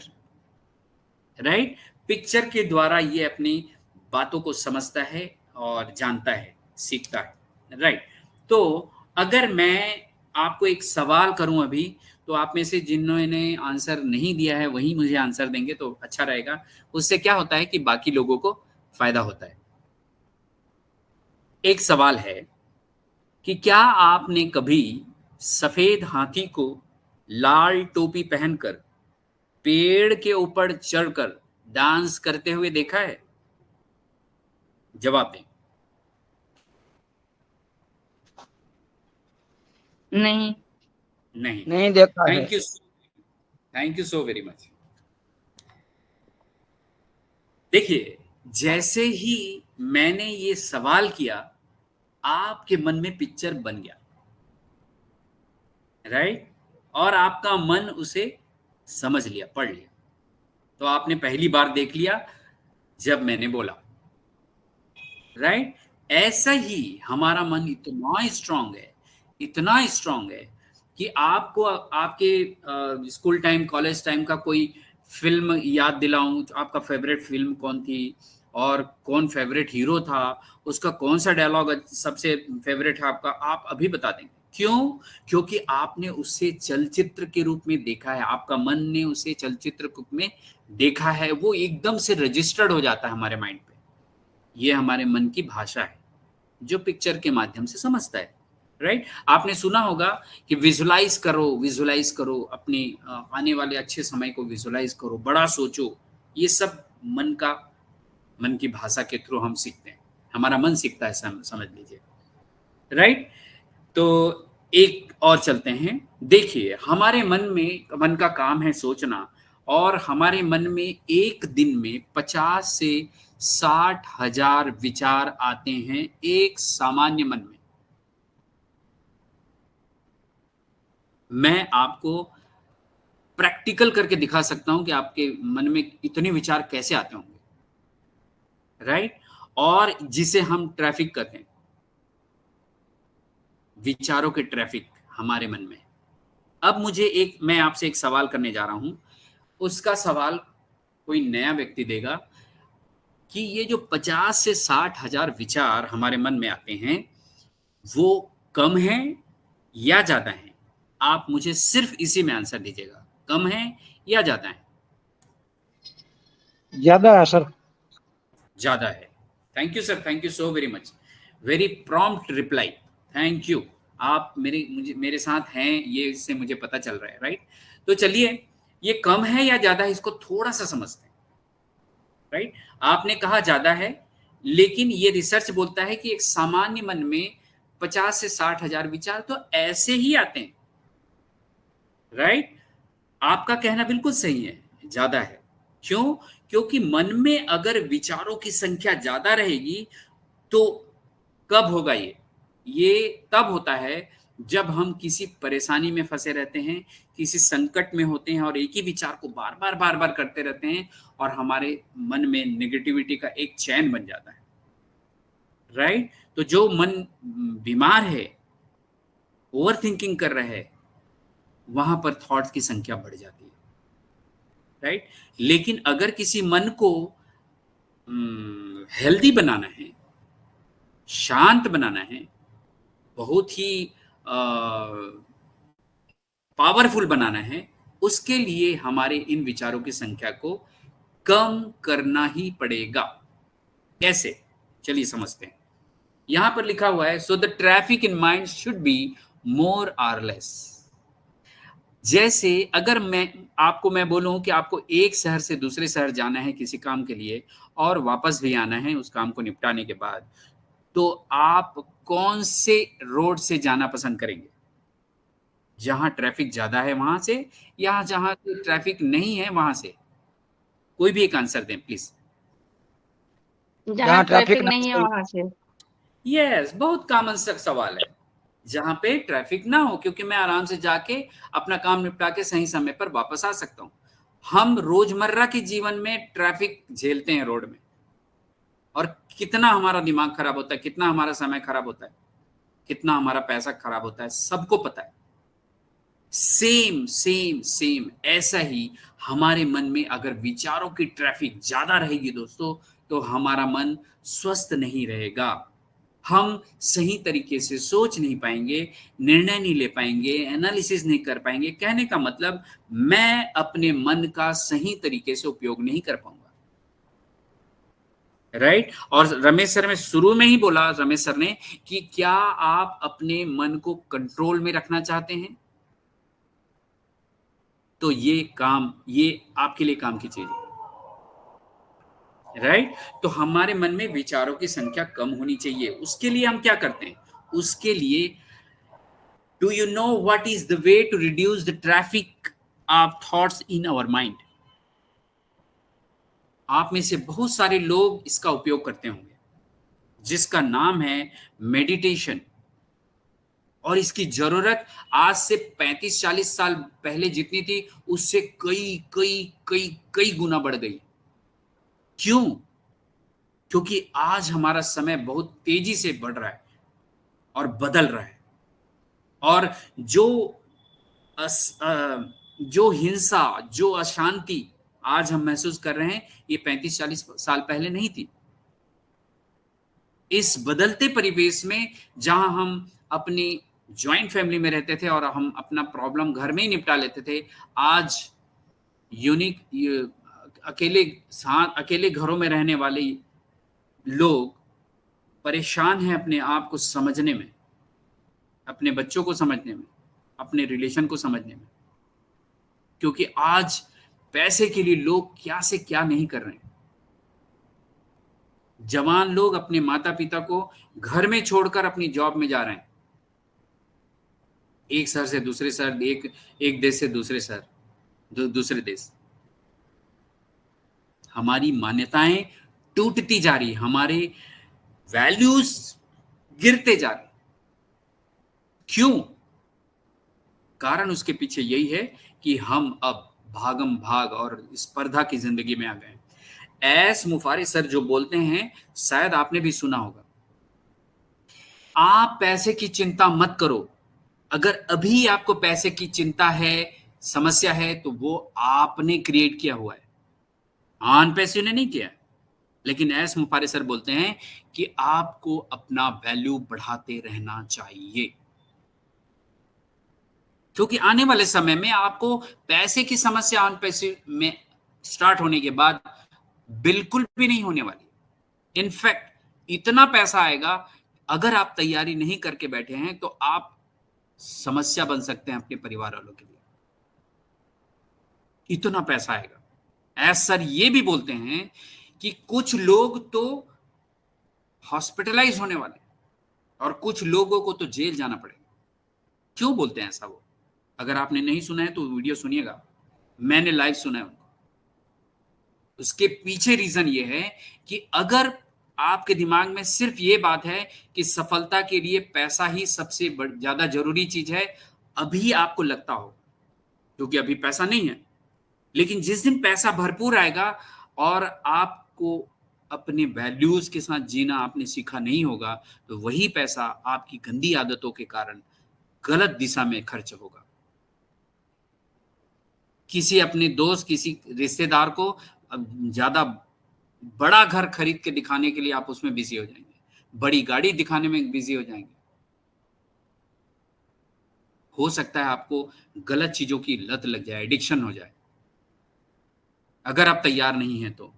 राइट? पिक्चर के द्वारा ये अपनी बातों को समझता है और जानता है, सीखता है, राइट? तो अगर मैं आपको एक सवाल करूं अभी, तो आप में से जिन्होंने आंसर नहीं दिया है वही मुझे आंसर देंगे तो अच्छा रहेगा। उससे क्या होता है कि बाकी लोगों को फायदा होता है। एक सवाल है कि क्या आपने कभी सफेद हाथी को लाल टोपी पहनकर पेड़ के ऊपर चढ़कर डांस करते हुए देखा है? जवाब दें। नहीं। नहीं। नहीं देखा है। Thank you so very much. देखिए, जैसे ही मैंने ये सवाल किया, आपके मन में पिक्चर बन गया, राइट? और आपका मन उसे समझ लिया, पढ़ लिया। तो आपने पहली बार देख लिया जब मैंने बोला, राइट? ऐसा ही हमारा मन इतना स्ट्रांग है, इतना स्ट्रांग है कि आपको आपके स्कूल टाइम, कॉलेज टाइम का कोई फिल्म याद दिलाऊं, आपका फेवरेट फिल्म कौन थी और कौन फेवरेट हीरो था, उसका कौन सा डायलॉग सबसे फेवरेट है आपका, आप अभी बता देंगे। क्यों? क्योंकि आपने उसे चलचित्र के रूप में देखा है, आपका मन ने उसे चलचित्र रूप में देखा है, वो एकदम से रजिस्टर्ड हो जाता है हमारे माइंड पे। ये हमारे मन की भाषा है जो पिक्चर के माध्यम से समझता है, राइट? आपने सुना होगा कि विजुलाइज करो अपने आने वाले अच्छे समय को विजुलाइज करो, बड़ा सोचो। ये सब मन की भाषा के थ्रू हम सीखते हैं, हमारा मन सीखता है, समझ लीजिए, राइट? तो एक और चलते हैं। देखिए, हमारे मन का काम है सोचना, और हमारे मन में एक दिन में 50 से 60 हजार विचार आते हैं एक सामान्य मन में। मैं आपको प्रैक्टिकल करके दिखा सकता हूं कि आपके मन में इतने विचार कैसे आते होंगे, राइट? और जिसे हम ट्रैफिक कहते हैं, विचारों के ट्रैफिक हमारे मन में। अब मैं आपसे एक सवाल करने जा रहा हूं, उसका सवाल कोई नया व्यक्ति देगा कि ये जो 50 से 60 हजार विचार हमारे मन में आते हैं, वो कम है या ज्यादा है? आप मुझे सिर्फ इसी में आंसर दीजिएगा, कम है या ज्यादा है? ज्यादा है सर। ज्यादा है। Thank you sir, thank you so very much, very prompt reply, thank you. आप मेरे साथ हैं, ये इससे मुझे पता चल रहा है, राइट? तो चलिए, ये कम है या ज्यादा है, इसको थोड़ा सा समझते हैं, राइट? आपने कहा ज्यादा है, लेकिन ये रिसर्च बोलता है कि एक सामान्य मन में 50 से 60 हजार विचार तो ऐसे ही आते हैं, राइट? आपका कहना बिल्कुल सही है, ज्यादा है। क्यों? क्योंकि मन में अगर विचारों की संख्या ज्यादा रहेगी तो कब होगा ये तब होता है जब हम किसी परेशानी में फंसे रहते हैं, किसी संकट में होते हैं और एक ही विचार को बार बार करते रहते हैं, और हमारे मन में नेगेटिविटी का एक चैन बन जाता है, राइट? तो जो मन बीमार है, ओवर थिंकिंग कर रहा है, वहां पर थॉट्स की संख्या बढ़ जाती है, राइट? लेकिन अगर किसी मन को हेल्दी बनाना है, शांत बनाना है, बहुत ही पावरफुल बनाना है, उसके लिए हमारे इन विचारों की संख्या को कम करना ही पड़ेगा। कैसे? चलिए समझते हैं। यहां पर लिखा हुआ है, so the traffic in mind should be more और लेस। जैसे अगर मैं बोलूं कि आपको एक शहर से दूसरे शहर जाना है किसी काम के लिए, और वापस भी आना है उस काम को निपटाने के बाद, तो आप कौन से रोड से जाना पसंद करेंगे? जहां ट्रैफिक ज्यादा है वहां से, या जहां ट्रैफिक नहीं है वहां से? कोई भी एक आंसर दें प्लीज। जहाँ ट्रैफिक नहीं है वहां से। यस, बहुत कॉमन सा सवाल है। जहां पे ट्रैफिक ना हो, क्योंकि मैं आराम से जाके अपना काम निपटा के सही समय पर वापस आ सकता हूं। हम रोजमर्रा के जीवन में ट्रैफिक झेलते हैं रोड में, और कितना हमारा दिमाग खराब होता है, कितना हमारा समय खराब होता है, कितना हमारा पैसा खराब होता है, सबको पता है। सेम सेम सेम ऐसा ही हमारे मन में अगर विचारों की ट्रैफिक ज्यादा रहेगी दोस्तों, तो हमारा मन स्वस्थ नहीं रहेगा। हम सही तरीके से सोच नहीं पाएंगे, निर्णय नहीं ले पाएंगे, एनालिसिस नहीं कर पाएंगे। कहने का मतलब, मैं अपने मन का सही तरीके से उपयोग नहीं कर पाऊंगा। राइट? और रमेश सर ने शुरू में ही बोला, रमेश सर ने, कि क्या आप अपने मन को कंट्रोल में रखना चाहते हैं? तो ये आपके लिए काम की चीज है। राइट? तो हमारे मन में विचारों की संख्या कम होनी चाहिए। उसके लिए हम क्या करते हैं? उसके लिए, do you know what is the way to reduce the traffic of thoughts in our mind? आप में से बहुत सारे लोग इसका उपयोग करते होंगे, जिसका नाम है मेडिटेशन। और इसकी जरूरत आज से 35-40 साल पहले जितनी थी, उससे कई कई कई कई गुना बढ़ गई। क्यों? क्योंकि आज हमारा समय बहुत तेजी से बढ़ रहा है और बदल रहा है, और जो हिंसा, जो अशांति आज हम महसूस कर रहे हैं, ये 35-40 साल पहले नहीं थी। इस बदलते परिवेश में, जहां हम अपनी ज्वाइंट फैमिली में रहते थे और हम अपना प्रॉब्लम घर में ही निपटा लेते थे, आज अकेले घरों में रहने वाले लोग परेशान हैं अपने आप को समझने में, अपने बच्चों को समझने में, अपने रिलेशन को समझने में। क्योंकि आज पैसे के लिए लोग क्या से क्या नहीं कर रहे हैं। जवान लोग अपने माता पिता को घर में छोड़कर अपनी जॉब में जा रहे हैं, एक शहर से दूसरे शहर, एक देश से दूसरे शहर, दूसरे देश। हमारी मान्यताएं टूटती जा रही, हमारे वैल्यूज गिरते जा रहे। क्यों? कारण उसके पीछे यही है कि हम अब भागम भाग और स्पर्धा की जिंदगी में आ गए। एस मुफारी सर जो बोलते हैं, शायद आपने भी सुना होगा, आप पैसे की चिंता मत करो। अगर अभी आपको पैसे की चिंता है, समस्या है, तो वो आपने क्रिएट किया हुआ है, आन पैसे ने नहीं किया। लेकिन एस मुफारी सर बोलते हैं कि आपको अपना वैल्यू बढ़ाते रहना चाहिए, क्योंकि आने वाले समय में आपको पैसे की समस्या आन पैसे में स्टार्ट होने के बाद बिल्कुल भी नहीं होने वाली। इनफैक्ट इतना पैसा आएगा, अगर आप तैयारी नहीं करके बैठे हैं, तो आप समस्या बन सकते हैं अपने परिवार वालों के लिए। इतना पैसा आएगा। एस सर ये भी बोलते हैं कि कुछ लोग तो हॉस्पिटलाइज होने वाले, और कुछ लोगों को तो जेल जाना पड़ेगा। क्यों बोलते हैं ऐसा? वो, अगर आपने नहीं सुना है तो वीडियो सुनिएगा, मैंने लाइव सुना है उनको। उसके पीछे रीजन ये है कि अगर आपके दिमाग में सिर्फ ये बात है कि सफलता के लिए पैसा ही सबसे ज्यादा जरूरी चीज है, अभी आपको लगता हो, क्योंकि अभी पैसा नहीं है। लेकिन जिस दिन पैसा भरपूर आएगा और आपको अपने वैल्यूज के साथ जीना आपने सीखा नहीं होगा, तो वही पैसा आपकी गंदी आदतों के कारण गलत दिशा में खर्च होगा। किसी अपने दोस्त, किसी रिश्तेदार को ज्यादा बड़ा घर खरीद के दिखाने के लिए आप उसमें बिजी हो जाएंगे, बड़ी गाड़ी दिखाने में बिजी हो जाएंगे। हो सकता है आपको गलत चीजों की लत लग जाए, एडिक्शन हो जाए, अगर आप तैयार नहीं हैं तो।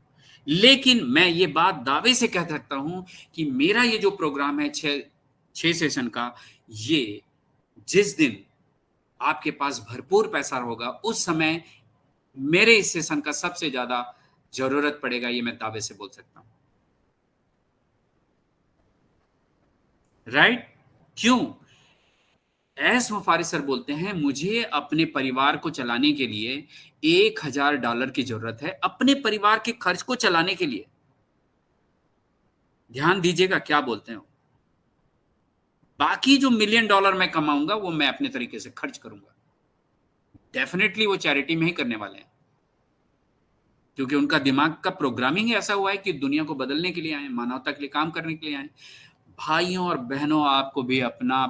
लेकिन मैं ये बात दावे से कह सकता हूं कि मेरा ये जो प्रोग्राम है 6 सेशन का, ये जिस दिन आपके पास भरपूर पैसा होगा, उस समय मेरे इस सेशन का सबसे ज्यादा जरूरत पड़ेगा, ये मैं दावे से बोल सकता हूं। राइट? क्यों? एस मुफारी सर बोलते हैं, मुझे अपने परिवार को चलाने के लिए $1000 की जरूरत है, अपने परिवार के खर्च को चलाने के लिए। ध्यान दीजिएगा क्या बोलते हैं। बाकी जो $1 मिलियन मैं कमाऊंगा वो मैं अपने तरीके से खर्च करूंगा। डेफिनेटली वो चैरिटी में ही करने वाले हैं, क्योंकि उनका दिमाग का प्रोग्रामिंग ऐसा हुआ है कि दुनिया को बदलने के लिए आए, मानवता के लिए काम करने के लिए आए। भाइयों और बहनों, आपको भी अपना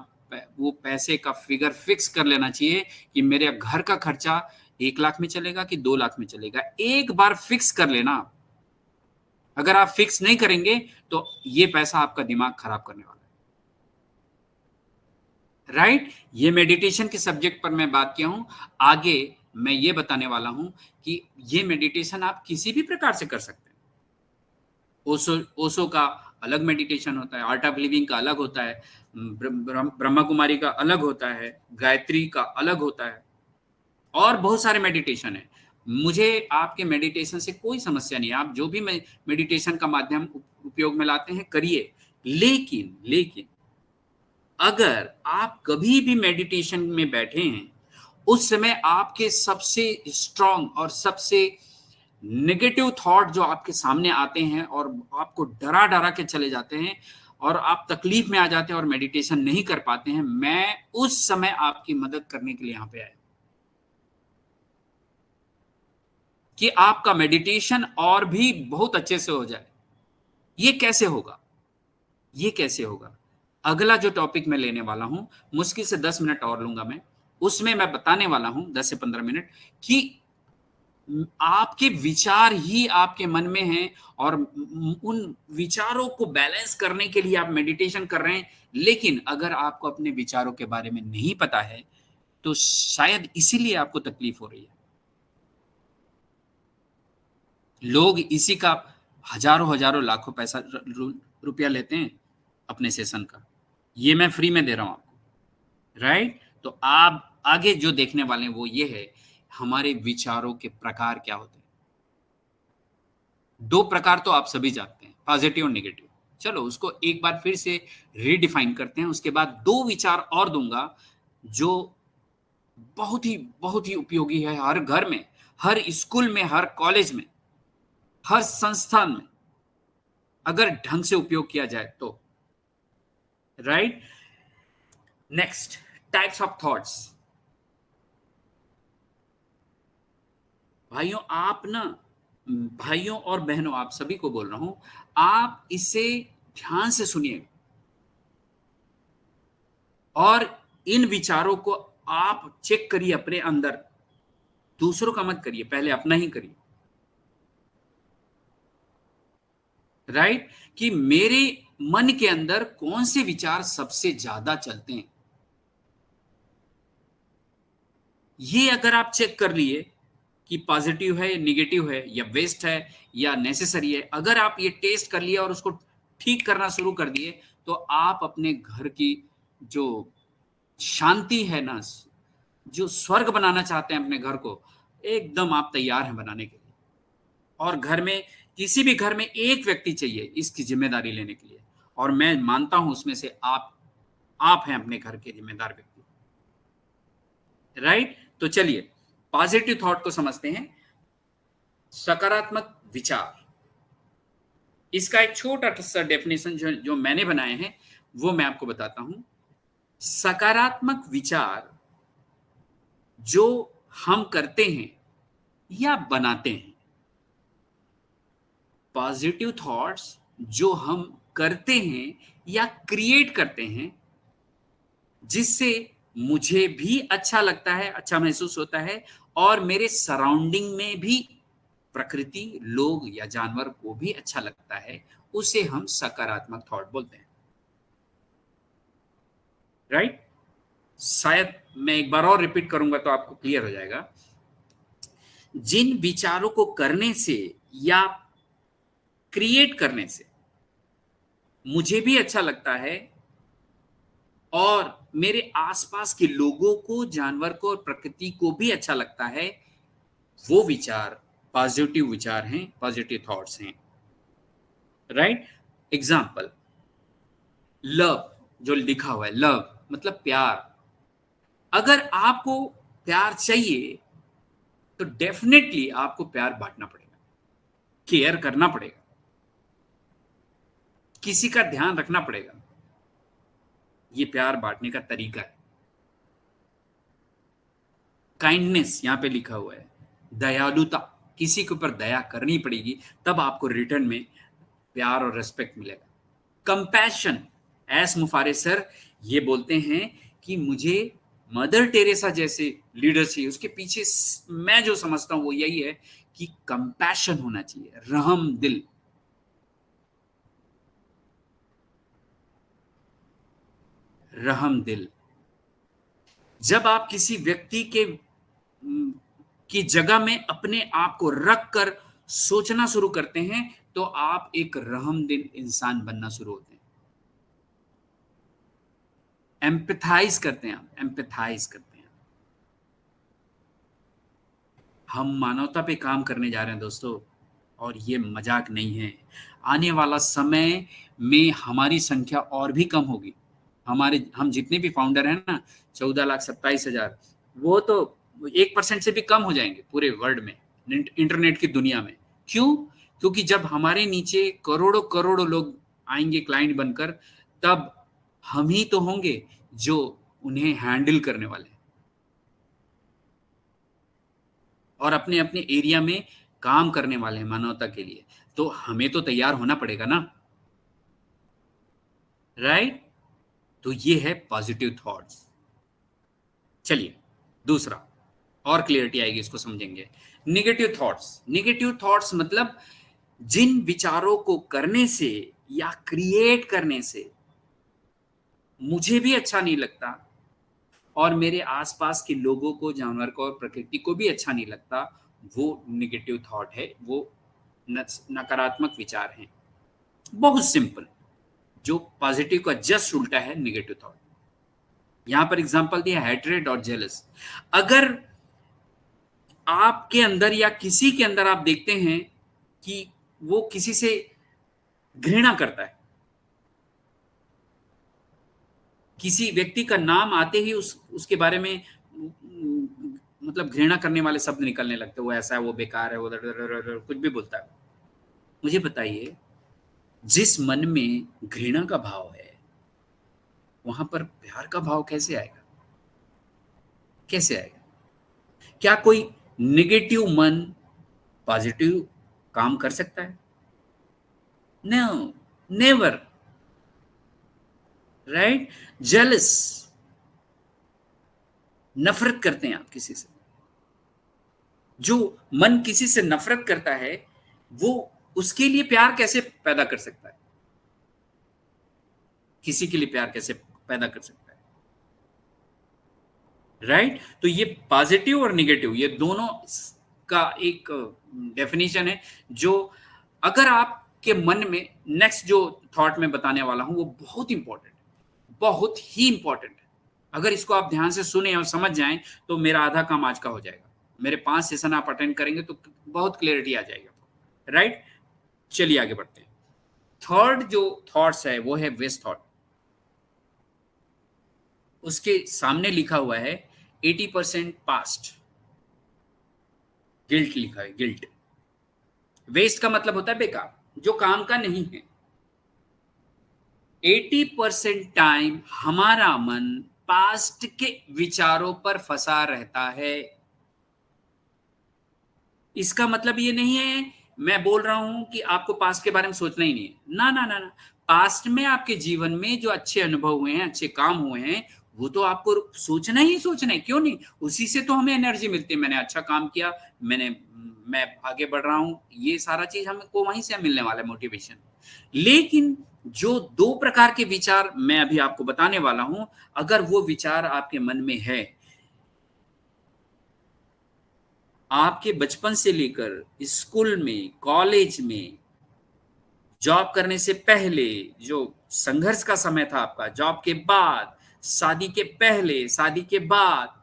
वो पैसे का फिगर फिक्स कर लेना चाहिए कि मेरे घर का खर्चा 1 लाख में चलेगा कि 2 लाख में चलेगा। एक बार फिक्स कर लेना। अगर आप फिक्स नहीं करेंगे तो ये पैसा आपका दिमाग खराब करने वाला है। राइट? ये मेडिटेशन के सब्जेक्ट पर मैं बात किया हूं। आगे मैं ये बताने वाला हूं कि ये मेडिटेशन आप किसी भी प्रकार से कर सकते हैं। ओशो का अलग मेडिटेशन होता है, आर्ट ऑफ लिविंग का अलग होता है, ब्रह्मा कुमारी का अलग होता है, गायत्री का अलग होता है, और बहुत सारे मेडिटेशन है। मुझे आपके मेडिटेशन से कोई समस्या नहीं है। आप जो भी मेडिटेशन का माध्यम उपयोग में लाते हैं करिए, लेकिन अगर आप कभी भी मेडिटेशन में बैठे हैं, उस समय आपके सबसे स्ट्रांग और सबसे नेगेटिव थॉट जो आपके सामने आते हैं और आपको डरा डरा के चले जाते हैं और आप तकलीफ में आ जाते हैं और मेडिटेशन नहीं कर पाते हैं, मैं उस समय आपकी मदद करने के लिए यहां पे आया कि आपका मेडिटेशन और भी बहुत अच्छे से हो जाए। ये कैसे होगा? अगला जो टॉपिक मैं लेने वाला हूं, मुश्किल से 10 मिनट और लूंगा मैं, उसमें मैं बताने वाला हूं 10 से 15 मिनट कि आपके विचार ही आपके मन में हैं और उन विचारों को बैलेंस करने के लिए आप मेडिटेशन कर रहे हैं। लेकिन अगर आपको अपने विचारों के बारे में नहीं पता है तो शायद इसीलिए आपको तकलीफ हो रही है। लोग इसी का हजारों लाखों पैसा रुपया लेते हैं अपने सेशन का। ये मैं फ्री में दे रहा हूं आपको। राइट? तो आप आगे जो देखने वाले हैं वो ये है, हमारे विचारों के प्रकार क्या होते हैं। 2 प्रकार तो आप सभी जानते हैं, पॉजिटिव और नेगेटिव। चलो उसको एक बार फिर से रीडिफाइन करते हैं। उसके बाद 2 विचार और दूंगा जो बहुत ही उपयोगी है हर घर में, हर स्कूल में, हर कॉलेज में, हर संस्थान में, अगर ढंग से उपयोग किया जाए तो। Right? Next, types of thoughts. भाइयों और बहनों, आप सभी को बोल रहा हूं, आप इसे ध्यान से सुनिए और इन विचारों को आप चेक करिए अपने अंदर। दूसरों का मत करिए, पहले अपना ही करिए। राइट? कि मेरे मन के अंदर कौन से विचार सबसे ज्यादा चलते हैं। ये अगर आप चेक कर लिए कि पॉजिटिव है, नेगेटिव है, या वेस्ट है या नेसेसरी है, अगर आप ये टेस्ट कर लिए और उसको ठीक करना शुरू कर दिए, तो आप अपने घर की जो शांति है ना, जो स्वर्ग बनाना चाहते हैं अपने घर को, एकदम आप तैयार हैं बनाने के लिए। और घर में, किसी भी घर में एक व्यक्ति चाहिए इसकी जिम्मेदारी लेने के लिए, और मैं मानता हूं उसमें से आप हैं अपने घर के जिम्मेदार व्यक्ति। राइट? तो चलिए पॉजिटिव थॉट को समझते हैं। सकारात्मक विचार, इसका एक छोटा सा डेफिनेशन जो मैंने बनाए हैं वो मैं आपको बताता हूं। सकारात्मक विचार जो हम करते हैं या बनाते हैं, पॉजिटिव थॉट्स जो हम करते हैं या क्रिएट करते हैं, जिससे मुझे भी अच्छा लगता है, अच्छा महसूस होता है, और मेरे सराउंडिंग में भी प्रकृति, लोग या जानवर को भी अच्छा लगता है, उसे हम सकारात्मक थॉट बोलते हैं। राइट? शायद मैं एक बार और रिपीट करूंगा तो आपको क्लियर हो जाएगा। जिन विचारों को करने से या क्रिएट करने से मुझे भी अच्छा लगता है और मेरे आसपास के लोगों को, जानवर को और प्रकृति को भी अच्छा लगता है, वो विचार पॉजिटिव विचार हैं, पॉजिटिव थॉट्स हैं। राइट? एग्जाम्पल, लव, जो लिखा हुआ है, लव मतलब प्यार। अगर आपको प्यार चाहिए तो डेफिनेटली आपको प्यार बांटना पड़ेगा, केयर करना पड़ेगा, किसी का ध्यान रखना पड़ेगा। ये प्यार बांटने का तरीका है। काइंडनेस यहां पे लिखा हुआ है, दयालुता, किसी के ऊपर दया करनी पड़ेगी, तब आपको रिटर्न में प्यार और रेस्पेक्ट मिलेगा। कंपैशन, एस मुफारे सर ये बोलते हैं कि मुझे मदर टेरेसा जैसे लीडर चाहिए। उसके पीछे मैं जो समझता हूं वो यही है कि कंपैशन होना चाहिए, रहम दिल। रहम दिल, जब आप किसी व्यक्ति की जगह में अपने आप को रख कर सोचना शुरू करते हैं तो आप एक रहमदिल इंसान बनना शुरू होते हैं। एम्पैथाइज करते हैं, आप एम्पैथाइज करते हैं। हम मानवता पे काम करने जा रहे हैं दोस्तों, और ये मजाक नहीं है। आने वाला समय में हमारी संख्या और भी कम होगी। हम जितने भी फाउंडर हैं ना, 14,27,000, वो तो 1% से भी कम हो जाएंगे पूरे वर्ल्ड में, इंटरनेट की दुनिया में। क्यों? क्योंकि जब हमारे नीचे करोड़ों करोड़ों लोग आएंगे क्लाइंट बनकर, तब हम ही तो होंगे जो उन्हें हैंडल करने वाले हैं और अपने अपने एरिया में काम करने वाले हैं मानवता के लिए। तो हमें तो तैयार होना पड़ेगा ना, राइट? तो ये है पॉजिटिव थॉट्स। चलिए दूसरा, और क्लियरिटी आएगी, इसको समझेंगे। Negative thoughts. नेगेटिव थॉट्स मतलब जिन विचारों को करने से या क्रिएट करने से मुझे भी अच्छा नहीं लगता और मेरे आसपास के लोगों को, जानवर को और प्रकृति को भी अच्छा नहीं लगता, वो नेगेटिव थॉट है, वो नकारात्मक विचार हैं। बहुत सिंपल, जो पॉजिटिव का जस्ट उल्टा है नेगेटिव थॉट। यहां पर एग्जांपल दिया, हेट्रेड और जेलस। अगर आपके अंदर या किसी के अंदर आप देखते हैं कि वो किसी से घृणा करता है, किसी व्यक्ति का नाम आते ही उसके बारे में मतलब घृणा करने वाले शब्द निकलने लगते, वो ऐसा है, वो बेकार है, वो कुछ भी बोलता है। मुझे बताइए, जिस मन में घृणा का भाव है वहां पर प्यार का भाव कैसे आएगा? कैसे आएगा? क्या कोई नेगेटिव मन पॉजिटिव काम कर सकता है? No, never, right? जेलस, नफरत करते हैं आप किसी से। जो मन किसी से नफरत करता है वो उसके लिए प्यार कैसे पैदा कर सकता है? किसी के लिए प्यार कैसे पैदा कर सकता है? राइट? तो ये पॉजिटिव और नेगेटिव, ये दोनों का एक डेफिनेशन है, जो अगर आपके मन में, नेक्स्ट जो थॉट में बताने वाला हूं वो बहुत इंपॉर्टेंट, बहुत ही इंपॉर्टेंट है। अगर इसको आप ध्यान से सुने और समझ जाएं तो मेरा आधा काम आज का हो जाएगा। मेरे 5 सेशन आप अटेंड करेंगे तो बहुत क्लियरिटी आ जाएगी आपको, राइट? चलिए आगे बढ़ते हैं। थर्ड जो थॉट्स है वो है वेस्ट थॉट। उसके सामने लिखा हुआ है 80% पास्ट, गिल्ट लिखा है, गिल्ट। वेस्ट का मतलब होता है बेकार, जो काम का नहीं है। 80% टाइम हमारा मन पास्ट के विचारों पर फंसा रहता है। इसका मतलब ये नहीं है मैं बोल रहा हूं कि आपको पास्ट के बारे में सोचना ही नहीं है, ना ना ना ना। पास्ट में आपके जीवन में जो अच्छे अनुभव हुए हैं, अच्छे काम हुए हैं, वो तो आपको सोचना ही सोचना है, क्यों नहीं? उसी से तो हमें एनर्जी मिलती है। मैंने अच्छा काम किया, मैं आगे बढ़ रहा हूं, ये सारा चीज हमको वहीं से मिलने वाला है, मोटिवेशन। लेकिन जो 2 प्रकार के विचार मैं अभी आपको बताने वाला हूं, अगर वो विचार आपके मन में है, आपके बचपन से लेकर स्कूल में, कॉलेज में, जॉब करने से पहले, जो संघर्ष का समय था आपका, जॉब के बाद, शादी के पहले, शादी के बाद,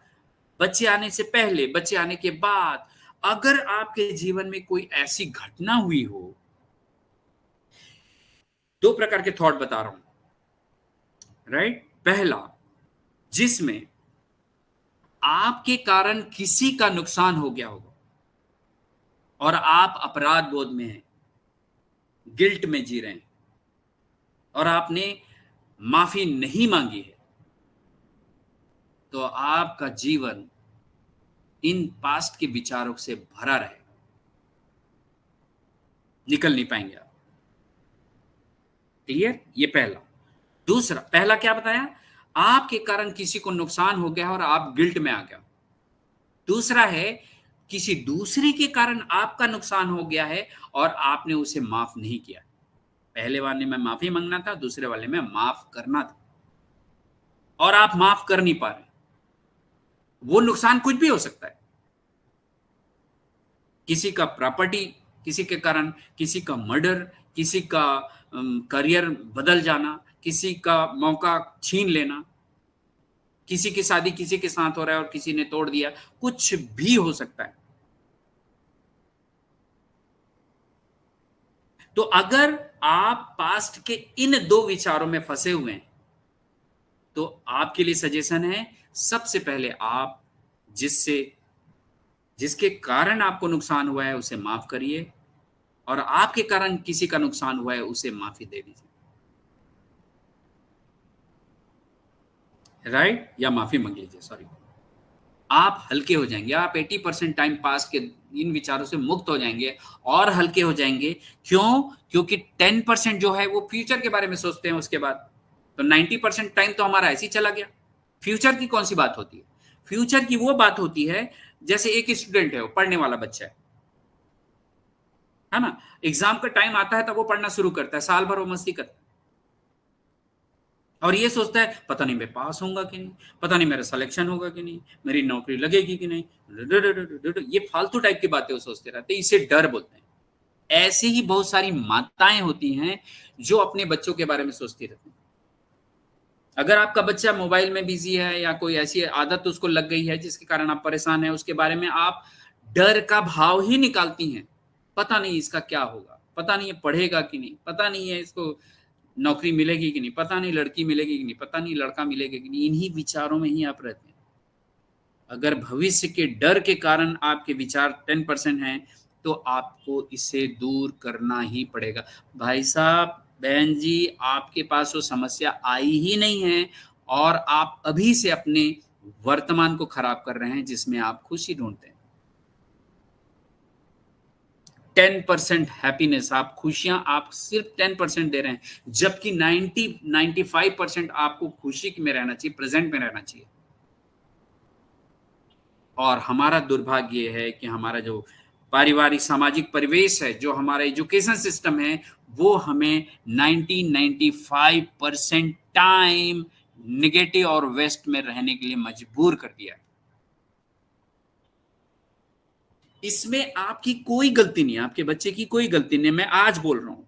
बच्चे आने से पहले, बच्चे आने के बाद, अगर आपके जीवन में कोई ऐसी घटना हुई हो, 2 प्रकार के थॉट बता रहा हूं, राइट? पहला, जिसमें आपके कारण किसी का नुकसान हो गया होगा और आप अपराध बोध में हैं, गिल्ट में जी रहे हैं और आपने माफी नहीं मांगी है, तो आपका जीवन इन पास्ट के विचारों से भरा रहेगा, निकल नहीं पाएंगे आप। क्लियर? ये पहला। दूसरा, पहला क्या बताया? आपके कारण किसी को नुकसान हो गया और आप गिल्ट में आ गया। दूसरा है, किसी दूसरे के कारण आपका नुकसान हो गया है और आपने उसे माफ नहीं किया। पहले वाले में माफी मांगना था, दूसरे वाले में माफ करना था, और आप माफ कर नहीं पा रहे। वो नुकसान कुछ भी हो सकता है, किसी का प्रॉपर्टी, किसी के कारण किसी का मर्डर, किसी का करियर बदल जाना, किसी का मौका छीन लेना, किसी की शादी किसी के साथ हो रहा है और किसी ने तोड़ दिया, कुछ भी हो सकता है। तो अगर आप पास्ट के इन दो विचारों में फंसे हुए हैं तो आपके लिए सजेशन है, सबसे पहले आप जिसके कारण आपको नुकसान हुआ है उसे माफ करिए, और आपके कारण किसी का नुकसान हुआ है उसे माफी दे दीजिए। राइट? या माफी मांग लीजिए, सॉरी। आप हल्के हो जाएंगे, आप 80% टाइम पास के इन विचारों से मुक्त हो जाएंगे और हल्के हो जाएंगे। क्यों? क्योंकि 10% जो है वो फ्यूचर के बारे में सोचते हैं उसके बाद, तो 90% टाइम तो हमारा ऐसे ही चला गया। फ्यूचर की कौन सी बात होती है? फ्यूचर की वो बात होती है, जैसे एक स्टूडेंट है, वो पढ़ने वाला बच्चा है ना, एग्जाम का टाइम आता है तब वो पढ़ना शुरू करता है, साल भर वो मस्ती करता है और ये सोचता है पता नहीं मैं पास होऊंगा कि नहीं, पता नहीं मेरा सिलेक्शन होगा कि नहीं, मेरी नौकरी लगेगी कि नहीं, ये फालतू टाइप की बातें वो सोचते रहते हैं, इसे डर बोलते हैं। ऐसी ही बहुत सारी माताएं होती हैं जो अपने बच्चों के बारे में सोचती रहती हैं। अगर आपका बच्चा मोबाइल में बिजी है या कोई ऐसी आदत उसको लग गई है जिसके कारण आप परेशान हैं, उसके बारे में आप डर का भाव ही निकालती हैं। पता नहीं इसका क्या होगा, पता नहीं ये पढ़ेगा कि नहीं, पता नहीं है इसको नौकरी मिलेगी कि नहीं, पता नहीं लड़की मिलेगी कि नहीं, पता नहीं लड़का मिलेगा कि नहीं। इन्हीं विचारों में ही आप रहते हैं। अगर भविष्य के डर के कारण आपके विचार 10% हैं तो आपको इसे दूर करना ही पड़ेगा। भाई साहब, बहन जी, आपके पास वो समस्या आई ही नहीं है और आप अभी से अपने वर्तमान को खराब कर रहे हैं जिसमें आप खुशी ढूंढते हैं। 10% हैप्पीनेस, आप खुशियां आप सिर्फ 10% दे रहे हैं, जबकि 95% आपको खुशी में रहना चाहिए, प्रेजेंट में रहना चाहिए। और हमारा दुर्भाग्य है कि हमारा जो पारिवारिक सामाजिक परिवेश है, जो हमारा एजुकेशन सिस्टम है, वो हमें 95% टाइम नेगेटिव और वेस्ट में रहने के लिए मजबूर कर दिया है। इसमें आपकी कोई गलती नहीं है, आपके बच्चे की कोई गलती नहीं है। मैं आज बोल रहा हूं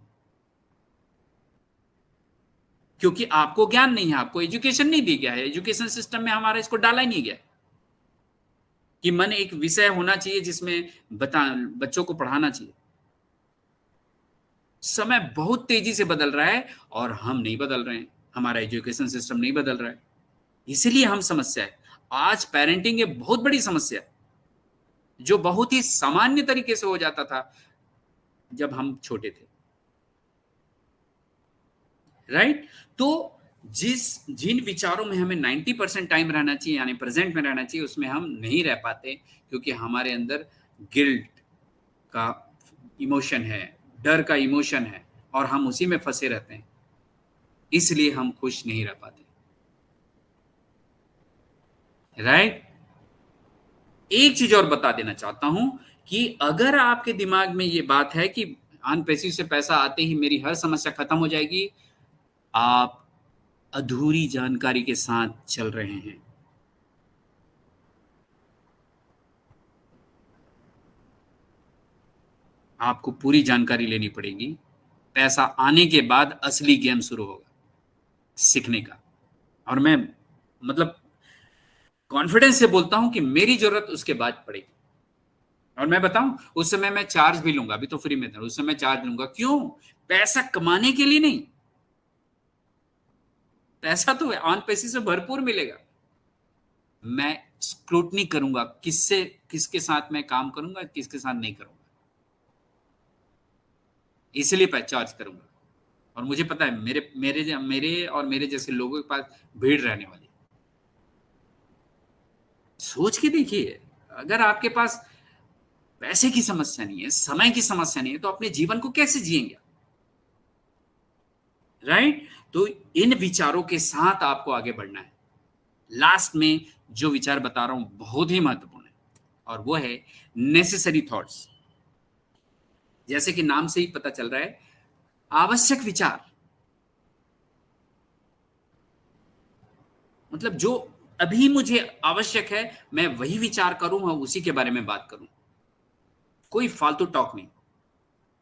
क्योंकि आपको ज्ञान नहीं है, आपको एजुकेशन नहीं दी गया है, एजुकेशन सिस्टम में हमारा इसको डाला ही नहीं गया कि मन एक विषय होना चाहिए जिसमें बच्चों को पढ़ाना चाहिए। समय बहुत तेजी से बदल रहा है और हम नहीं बदल रहे हैं, हमारा एजुकेशन सिस्टम नहीं बदल रहा है, इसलिए हम समस्या है। आज पेरेंटिंग एक बहुत बड़ी समस्या है जो बहुत ही सामान्य तरीके से हो जाता था जब हम छोटे थे। राइट? तो जिन विचारों में हमें 90% टाइम रहना चाहिए, यानी प्रेजेंट में रहना चाहिए, उसमें हम नहीं रह पाते क्योंकि हमारे अंदर गिल्ट का इमोशन है, डर का इमोशन है और हम उसी में फंसे रहते हैं, इसलिए हम खुश नहीं रह पाते। राइट? एक चीज और बता देना चाहता हूं कि अगर आपके दिमाग में ये बात है कि अनपेशी से पैसा आते ही मेरी हर समस्या खत्म हो जाएगी, आप अधूरी जानकारी के साथ चल रहे हैं। आपको पूरी जानकारी लेनी पड़ेगी। पैसा आने के बाद असली गेम शुरू होगा सीखने का। और मैं मतलब कॉन्फिडेंस से बोलता हूं कि मेरी जरूरत उसके बाद पड़ेगी। और मैं बताऊं, उस समय मैं चार्ज भी लूंगा, अभी तो फ्री में था, उस समय चार्ज लूंगा। क्यों? पैसा कमाने के लिए नहीं, पैसा तो ऑन पैसे से भरपूर मिलेगा। मैं स्क्रूटनी करूंगा किसके साथ मैं काम करूंगा, किसके साथ नहीं करूंगा, इसलिए चार्ज करूंगा। और मुझे पता है मेरे और मेरे जैसे लोगों के पास भीड़ रहने वाली। सोच के देखिए, अगर आपके पास पैसे की समस्या नहीं है, समय की समस्या नहीं है, तो अपने जीवन को कैसे जिएंगे? राइट? तो इन विचारों के साथ आपको आगे बढ़ना है। लास्ट में जो विचार बता रहा हूं बहुत ही महत्वपूर्ण है, और वो है नेसेसरी थॉट्स। जैसे कि नाम से ही पता चल रहा है, आवश्यक विचार, मतलब जो अभी मुझे आवश्यक है मैं वही विचार करूं और उसी के बारे में बात करूं, कोई फालतू टॉक नहीं।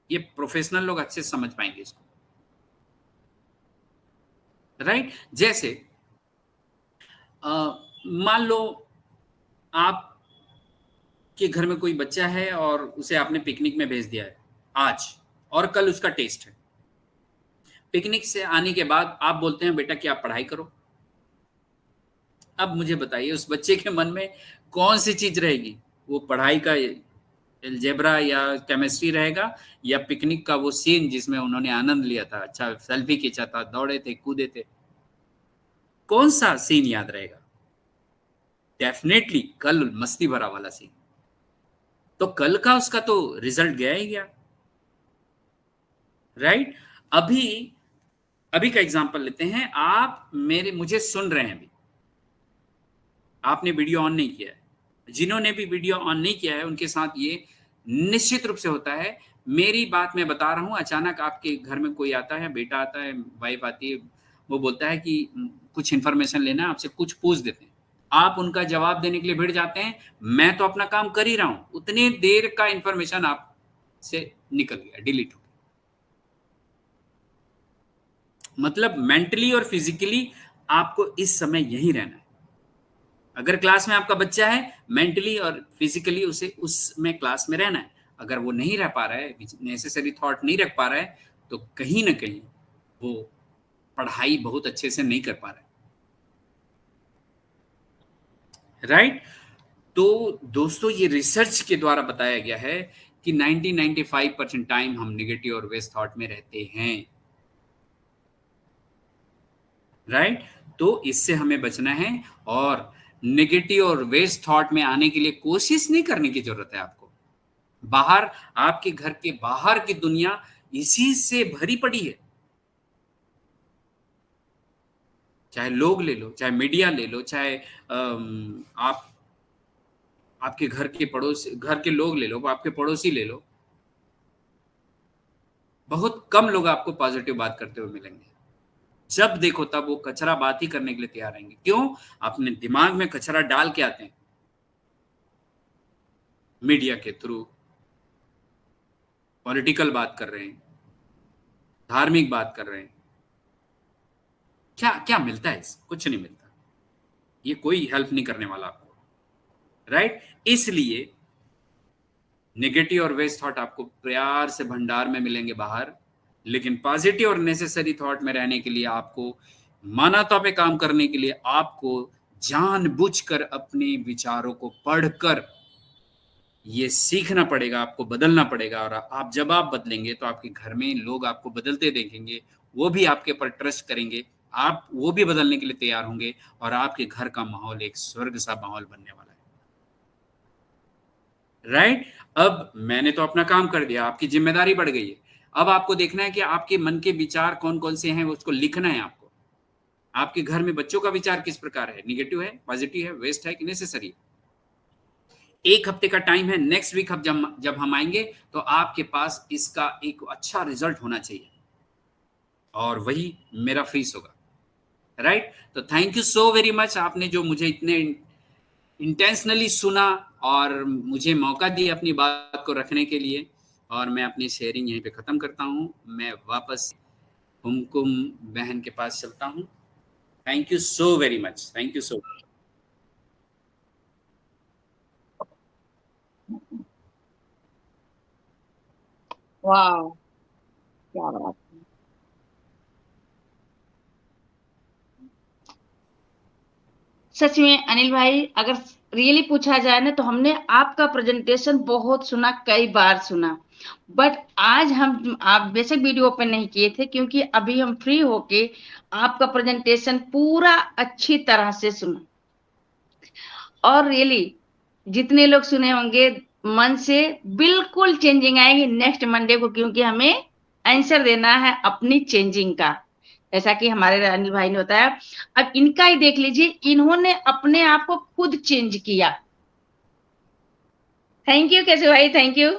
ये प्रोफेशनल लोग अच्छे से समझ पाएंगे इसको। राइट? जैसे मान लो आप के घर में कोई बच्चा है और उसे आपने पिकनिक में भेज दिया है आज, और कल उसका टेस्ट है। पिकनिक से आने के बाद आप बोलते हैं बेटा कि आप पढ़ाई करो। अब मुझे बताइए उस बच्चे के मन में कौन सी चीज रहेगी? वो पढ़ाई का अलजेब्रा या केमिस्ट्री रहेगा, या पिकनिक का वो सीन जिसमें उन्होंने आनंद लिया था, अच्छा सेल्फी खींचा था, दौड़े थे, कूदे थे? कौन सा सीन याद रहेगा? डेफिनेटली कल मस्ती भरा वाला सीन। तो कल का उसका तो रिजल्ट गया ही गया। राइट? अभी का एग्जांपल लेते हैं। आप मुझे सुन रहे हैं, अभी आपने वीडियो ऑन नहीं किया है। जिन्होंने भी वीडियो ऑन नहीं किया है उनके साथ ये निश्चित रूप से होता है। मेरी बात मैं बता रहा हूं, अचानक आपके घर में कोई आता है, बेटा आता है, वाइफ आती है, वो बोलता है कि कुछ इंफॉर्मेशन लेना है, आपसे कुछ पूछ देते हैं। आप उनका जवाब देने के लिए भिड़ जाते हैं। मैं तो अपना काम कर ही रहा हूं, उतनी देर का इंफॉर्मेशन आप से निकल गया, डिलीट हो गया। मतलब मेंटली और फिजिकली आपको इस समय यही रहना है। अगर क्लास में आपका बच्चा है, मेंटली और फिजिकली उसे उसमें क्लास में रहना है। अगर वो नहीं रह पा रहा है, नेसेसरी थॉट नहीं रख पा रहा है, तो कहीं ना कहीं वो पढ़ाई बहुत अच्छे से नहीं कर पा रहा है। राइट? तो दोस्तों ये रिसर्च के द्वारा बताया गया है कि 95% टाइम हम नेगेटिव और वेस्ट थॉट में रहते हैं। राइट? तो इससे हमें बचना है, और नेगेटिव और वेस्ट थॉट में आने के लिए कोशिश नहीं करने की जरूरत है आपको। बाहर, आपके घर के बाहर की दुनिया इसी से भरी पड़ी है। चाहे लोग ले लो, चाहे मीडिया ले लो, चाहे आपके घर के लोग ले लो, आपके पड़ोसी ले लो, बहुत कम लोग आपको पॉजिटिव बात करते हुए मिलेंगे। जब देखो तब वो कचरा बात ही करने के लिए तैयार रहेंगे। क्यों? अपने दिमाग में कचरा डाल के आते हैं मीडिया के थ्रू। पॉलिटिकल बात कर रहे हैं, धार्मिक बात कर रहे हैं। क्या क्या मिलता है इससे? कुछ नहीं मिलता। ये कोई हेल्प नहीं करने वाला आपको। राइट? इसलिए नेगेटिव और वेस्ट थॉट आपको प्यार से भंडार में मिलेंगे बाहर, लेकिन पॉजिटिव और नेसेसरी थॉट में रहने के लिए आपको, मानवता पे काम करने के लिए आपको जानबूझकर अपने विचारों को पढ़कर ये सीखना पड़ेगा, आपको बदलना पड़ेगा। और जब आप बदलेंगे तो आपके घर में लोग आपको बदलते देखेंगे, वो भी आपके ऊपर ट्रस्ट करेंगे, वो भी बदलने के लिए तैयार होंगे, और आपके घर का माहौल एक स्वर्ग सा माहौल बनने वाला है। राइट? अब मैंने तो अपना काम कर दिया, आपकी जिम्मेदारी बढ़ गई है। अब आपको देखना है कि आपके मन के विचार कौन कौन से हैं, उसको लिखना है आपको। आपके घर में बच्चों का विचार किस प्रकार है, निगेटिव है, पॉजिटिव है, वेस्ट है कि नेसेसरी? एक हफ्ते का टाइम है, नेक्स्ट वीक जब हम आएंगे तो आपके पास इसका एक अच्छा रिजल्ट होना चाहिए, और वही मेरा फीस होगा। राइट? तो thank you so very much, आपने जो मुझे इतने इंटेंशनली सुना और मुझे मौका दिया अपनी बात को रखने के लिए। और मैं अपनी शेयरिंग यहीं पे ख़त्म करता हूँ। मैं वापस कुमकुम बहन के पास चलता हूँ। Thank you so very much. Thank you so much. वाह, क्या बात है। सच में अनिल भाई, अगर रियली पूछा जाए ना, तो हमने आपका प्रेजेंटेशन बहुत सुना, कई बार सुना, बट आज आप बेशक वीडियो ओपन नहीं किए थे, क्योंकि अभी हम फ्री होके आपका प्रेजेंटेशन पूरा अच्छी तरह से सुना। और रियली जितने लोग सुने होंगे मन से बिल्कुल चेंजिंग आएगी नेक्स्ट मंडे को, क्योंकि हमें आंसर देना है अपनी चेंजिंग का, ऐसा कि हमारे रानी भाई ने बताया। अब इनका ही देख लीजिए, इन्होंने अपने आप को खुद चेंज किया। थैंक यू कैसे भाई, थैंक यू।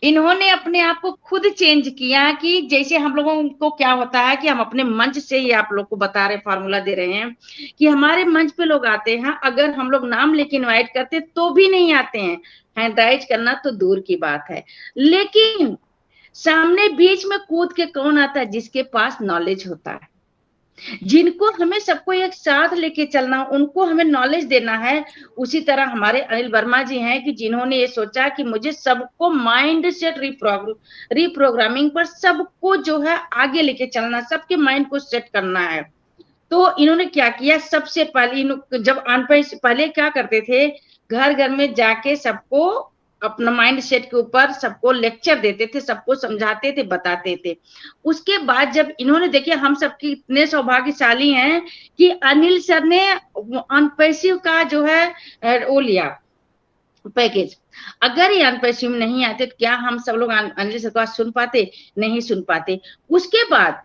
इन्होंने अपने आप को खुद चेंज किया कि जैसे हम लोगों को क्या होता है कि हम अपने मंच से ही आप लोग को बता रहे, फार्मूला दे रहे हैं कि हमारे मंच पे लोग आते हैं, अगर हम लोग नाम लेके इनवाइट करते तो भी नहीं आते हैं, हैंडराइज करना तो दूर की बात है। लेकिन सामने बीच में कूद के कौन आता है? जिसके पास नॉलेज होता है, जिनको हमें सबको एक साथ लेके चलना, उनको हमें नॉलेज देना है। उसी तरह हमारे अनिल वर्मा जी हैं कि जिन्होंने ये सोचा कि मुझे सबको माइंड सेट रिप्रोग्रामिंग पर सबको जो है आगे लेके चलना, सबके माइंड को सेट करना है। तो इन्होंने क्या किया, सबसे पहले जब पहले क्या करते थे, घर घर में जाके सबको अपना माइंड सेट के ऊपर सबको लेक्चर देते थे, सबको समझाते थे, बताते थे। उसके बाद जब इन्होंने देखिए हम सबकी इतने सौभाग्यशाली हैं कि अनिल सर ने अनपैसिव का जो है वो लिया पैकेज। अगर ये अनपैसिव में नहीं आते तो क्या हम सब लोग अनिल सर को सुन पाते? नहीं सुन पाते। उसके बाद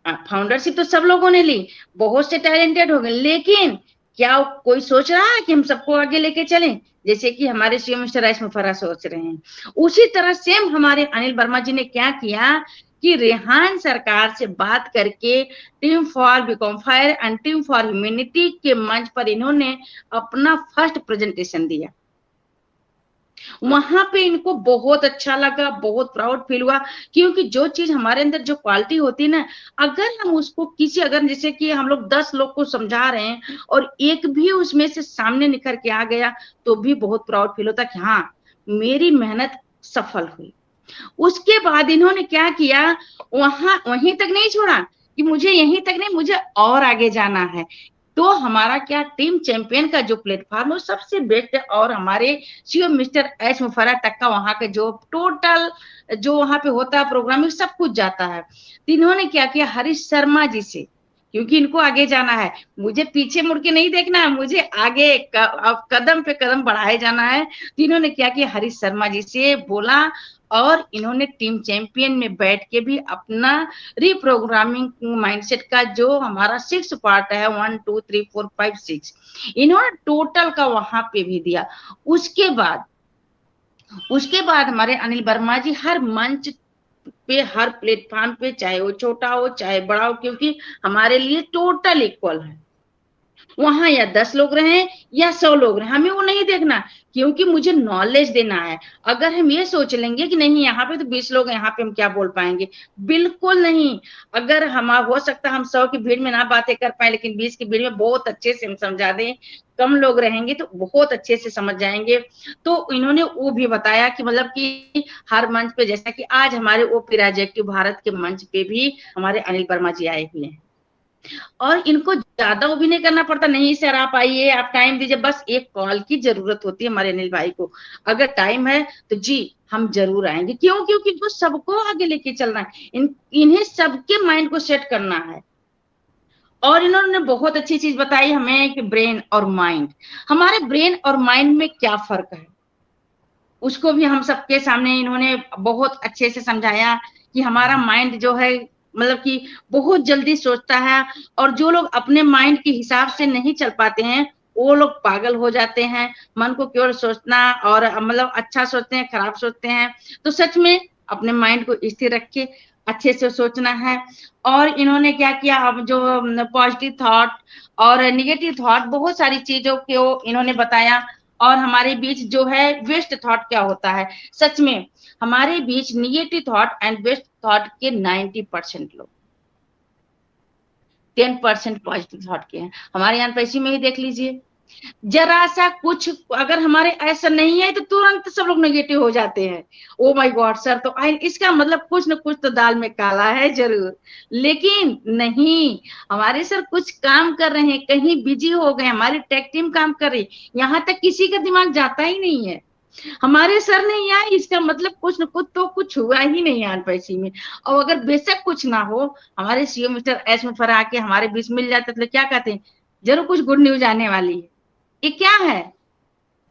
फाउंडरशिप तो सब लोगों ने ली, बहुत से टैलेंटेड हो गए, लेकिन क्या कोई सोच रहा है कि हम सबको आगे लेके चलें, जैसे कि हमारे सीएम मिस्टर राइस मुफर्रा सोच रहे हैं? उसी तरह सेम हमारे अनिल वर्मा जी ने क्या किया कि रेहान सरकार से बात करके team for become fire and team for humanity के मंच पर इन्होंने अपना फर्स्ट प्रेजेंटेशन दिया। वहां पे इनको बहुत अच्छा लगा, बहुत प्राउड फील हुआ, क्योंकि जो चीज हमारे अंदर जो क्वालिटी होती है ना, अगर हम उसको किसी, अगर जैसे कि हम लोग 10 लोग को समझा रहे हैं और एक भी उसमें से सामने निखर के आ गया तो भी बहुत प्राउड फील होता कि हाँ मेरी मेहनत सफल हुई। उसके बाद इन्होंने क्या किया, वहीं तक नहीं छोड़ा कि मुझे यहीं तक नहीं, मुझे और आगे जाना है। तो हमारा क्या टीम चैंपियन का जो प्लेटफॉर्म है सबसे बेस्ट है, और हमारे सीओ मिस्टर एच मुफर्रा तक का वहां के जो टोटल जो वहां पे होता है प्रोग्रामिंग सब कुछ जाता है। तो इन्होंने क्या किया, हरीश शर्मा जी से, क्योंकि इनको आगे जाना है, मुझे पीछे मुड़ के नहीं देखना है, मुझे आगे कदम पे कदम बढ़ाए जाना है। तो इन्होंने क्या किया, हरीश शर्मा जी से बोला और इन्होंने टीम चैंपियन में बैठ के भी अपना रिप्रोग्रामिंग माइंडसेट का जो हमारा 6 पार्ट है, 1 2 3 4 5 6, इन्होंने टोटल का वहां पे भी दिया। उसके बाद हमारे अनिल वर्मा जी हर मंच पे, हर प्लेटफॉर्म पे, चाहे वो छोटा हो चाहे बड़ा हो, क्योंकि हमारे लिए टोटल इक्वल है, वहां या 10 लोग रहे या 100 लोग रहे, हमें वो नहीं देखना, क्योंकि मुझे नॉलेज देना है। अगर हम ये सोच लेंगे कि नहीं यहाँ पे तो 20 लोग हैं, यहाँ पे हम क्या बोल पाएंगे, बिल्कुल नहीं। अगर हम हो सकता है हम 100 की भीड़ में ना बातें कर पाए, लेकिन 20 की भीड़ में बहुत अच्छे से हम समझा दें, कम लोग रहेंगे तो बहुत अच्छे से समझ जाएंगे। तो इन्होंने वो भी बताया कि मतलब कि हर मंच पे, जैसा कि आज हमारे ओपी राजेक्टिव भारत के मंच पे भी हमारे अनिल वर्मा जी आए हुए हैं, और इनको ज्यादा वो भी नहीं करना पड़ता, नहीं सर आप आइए, आप टाइम दीजिए, बस एक कॉल की जरूरत होती है हमारे अनिल भाई को, अगर टाइम है तो जी हम जरूर आएंगे। क्यों? क्योंकि इनको सबको आगे लेके चलना है, इन्हें सबके माइंड को सेट करना है। और इन्होंने बहुत अच्छी चीज बताई हमें कि ब्रेन और माइंड, हमारे ब्रेन और माइंड में क्या फर्क है, उसको भी हम सबके सामने इन्होंने बहुत अच्छे से समझाया कि हमारा माइंड जो है मतलब कि बहुत जल्दी सोचता है, और जो लोग अपने माइंड के हिसाब से नहीं चल पाते हैं वो लोग पागल हो जाते हैं। मन को क्यों सोचना, और मतलब अच्छा सोचते हैं खराब सोचते हैं। तो सच में अपने माइंड को स्थिर रख के अच्छे से सोचना है। और इन्होंने क्या किया, अब जो पॉजिटिव थॉट और नेगेटिव थॉट, बहुत सारी चीजों को इन्होंने बताया। और हमारे बीच जो है वेस्ट थॉट क्या होता है, सच में हमारे बीच negative thought and waste thought के 90% लोग, 10% पॉजिटिव थॉट के हैं। हमारे यहाँ पैसे में ही देख लीजिए, जरा सा कुछ अगर हमारे ऐसा नहीं है तो तुरंत सब लोग नेगेटिव हो जाते हैं, ओ माय गॉड सर तो इसका मतलब कुछ न कुछ तो दाल में काला है जरूर। लेकिन नहीं, हमारे सर कुछ काम कर रहे हैं, कहीं बिजी हो गए, हमारी टेक टीम काम कर रही, यहाँ तक किसी का दिमाग जाता ही नहीं है, हमारे सर नहीं आए इसका मतलब कुछ न कुछ तो कुछ हुआ ही नहीं है पैसे में। और अगर बेशक कुछ ना हो, हमारे सीएम मिस्टर एच मुफर्रा आके हमारे बीच मिल जाते तो क्या कहते हैं, जरूर कुछ गुड न्यूज आने वाली है। ये क्या है?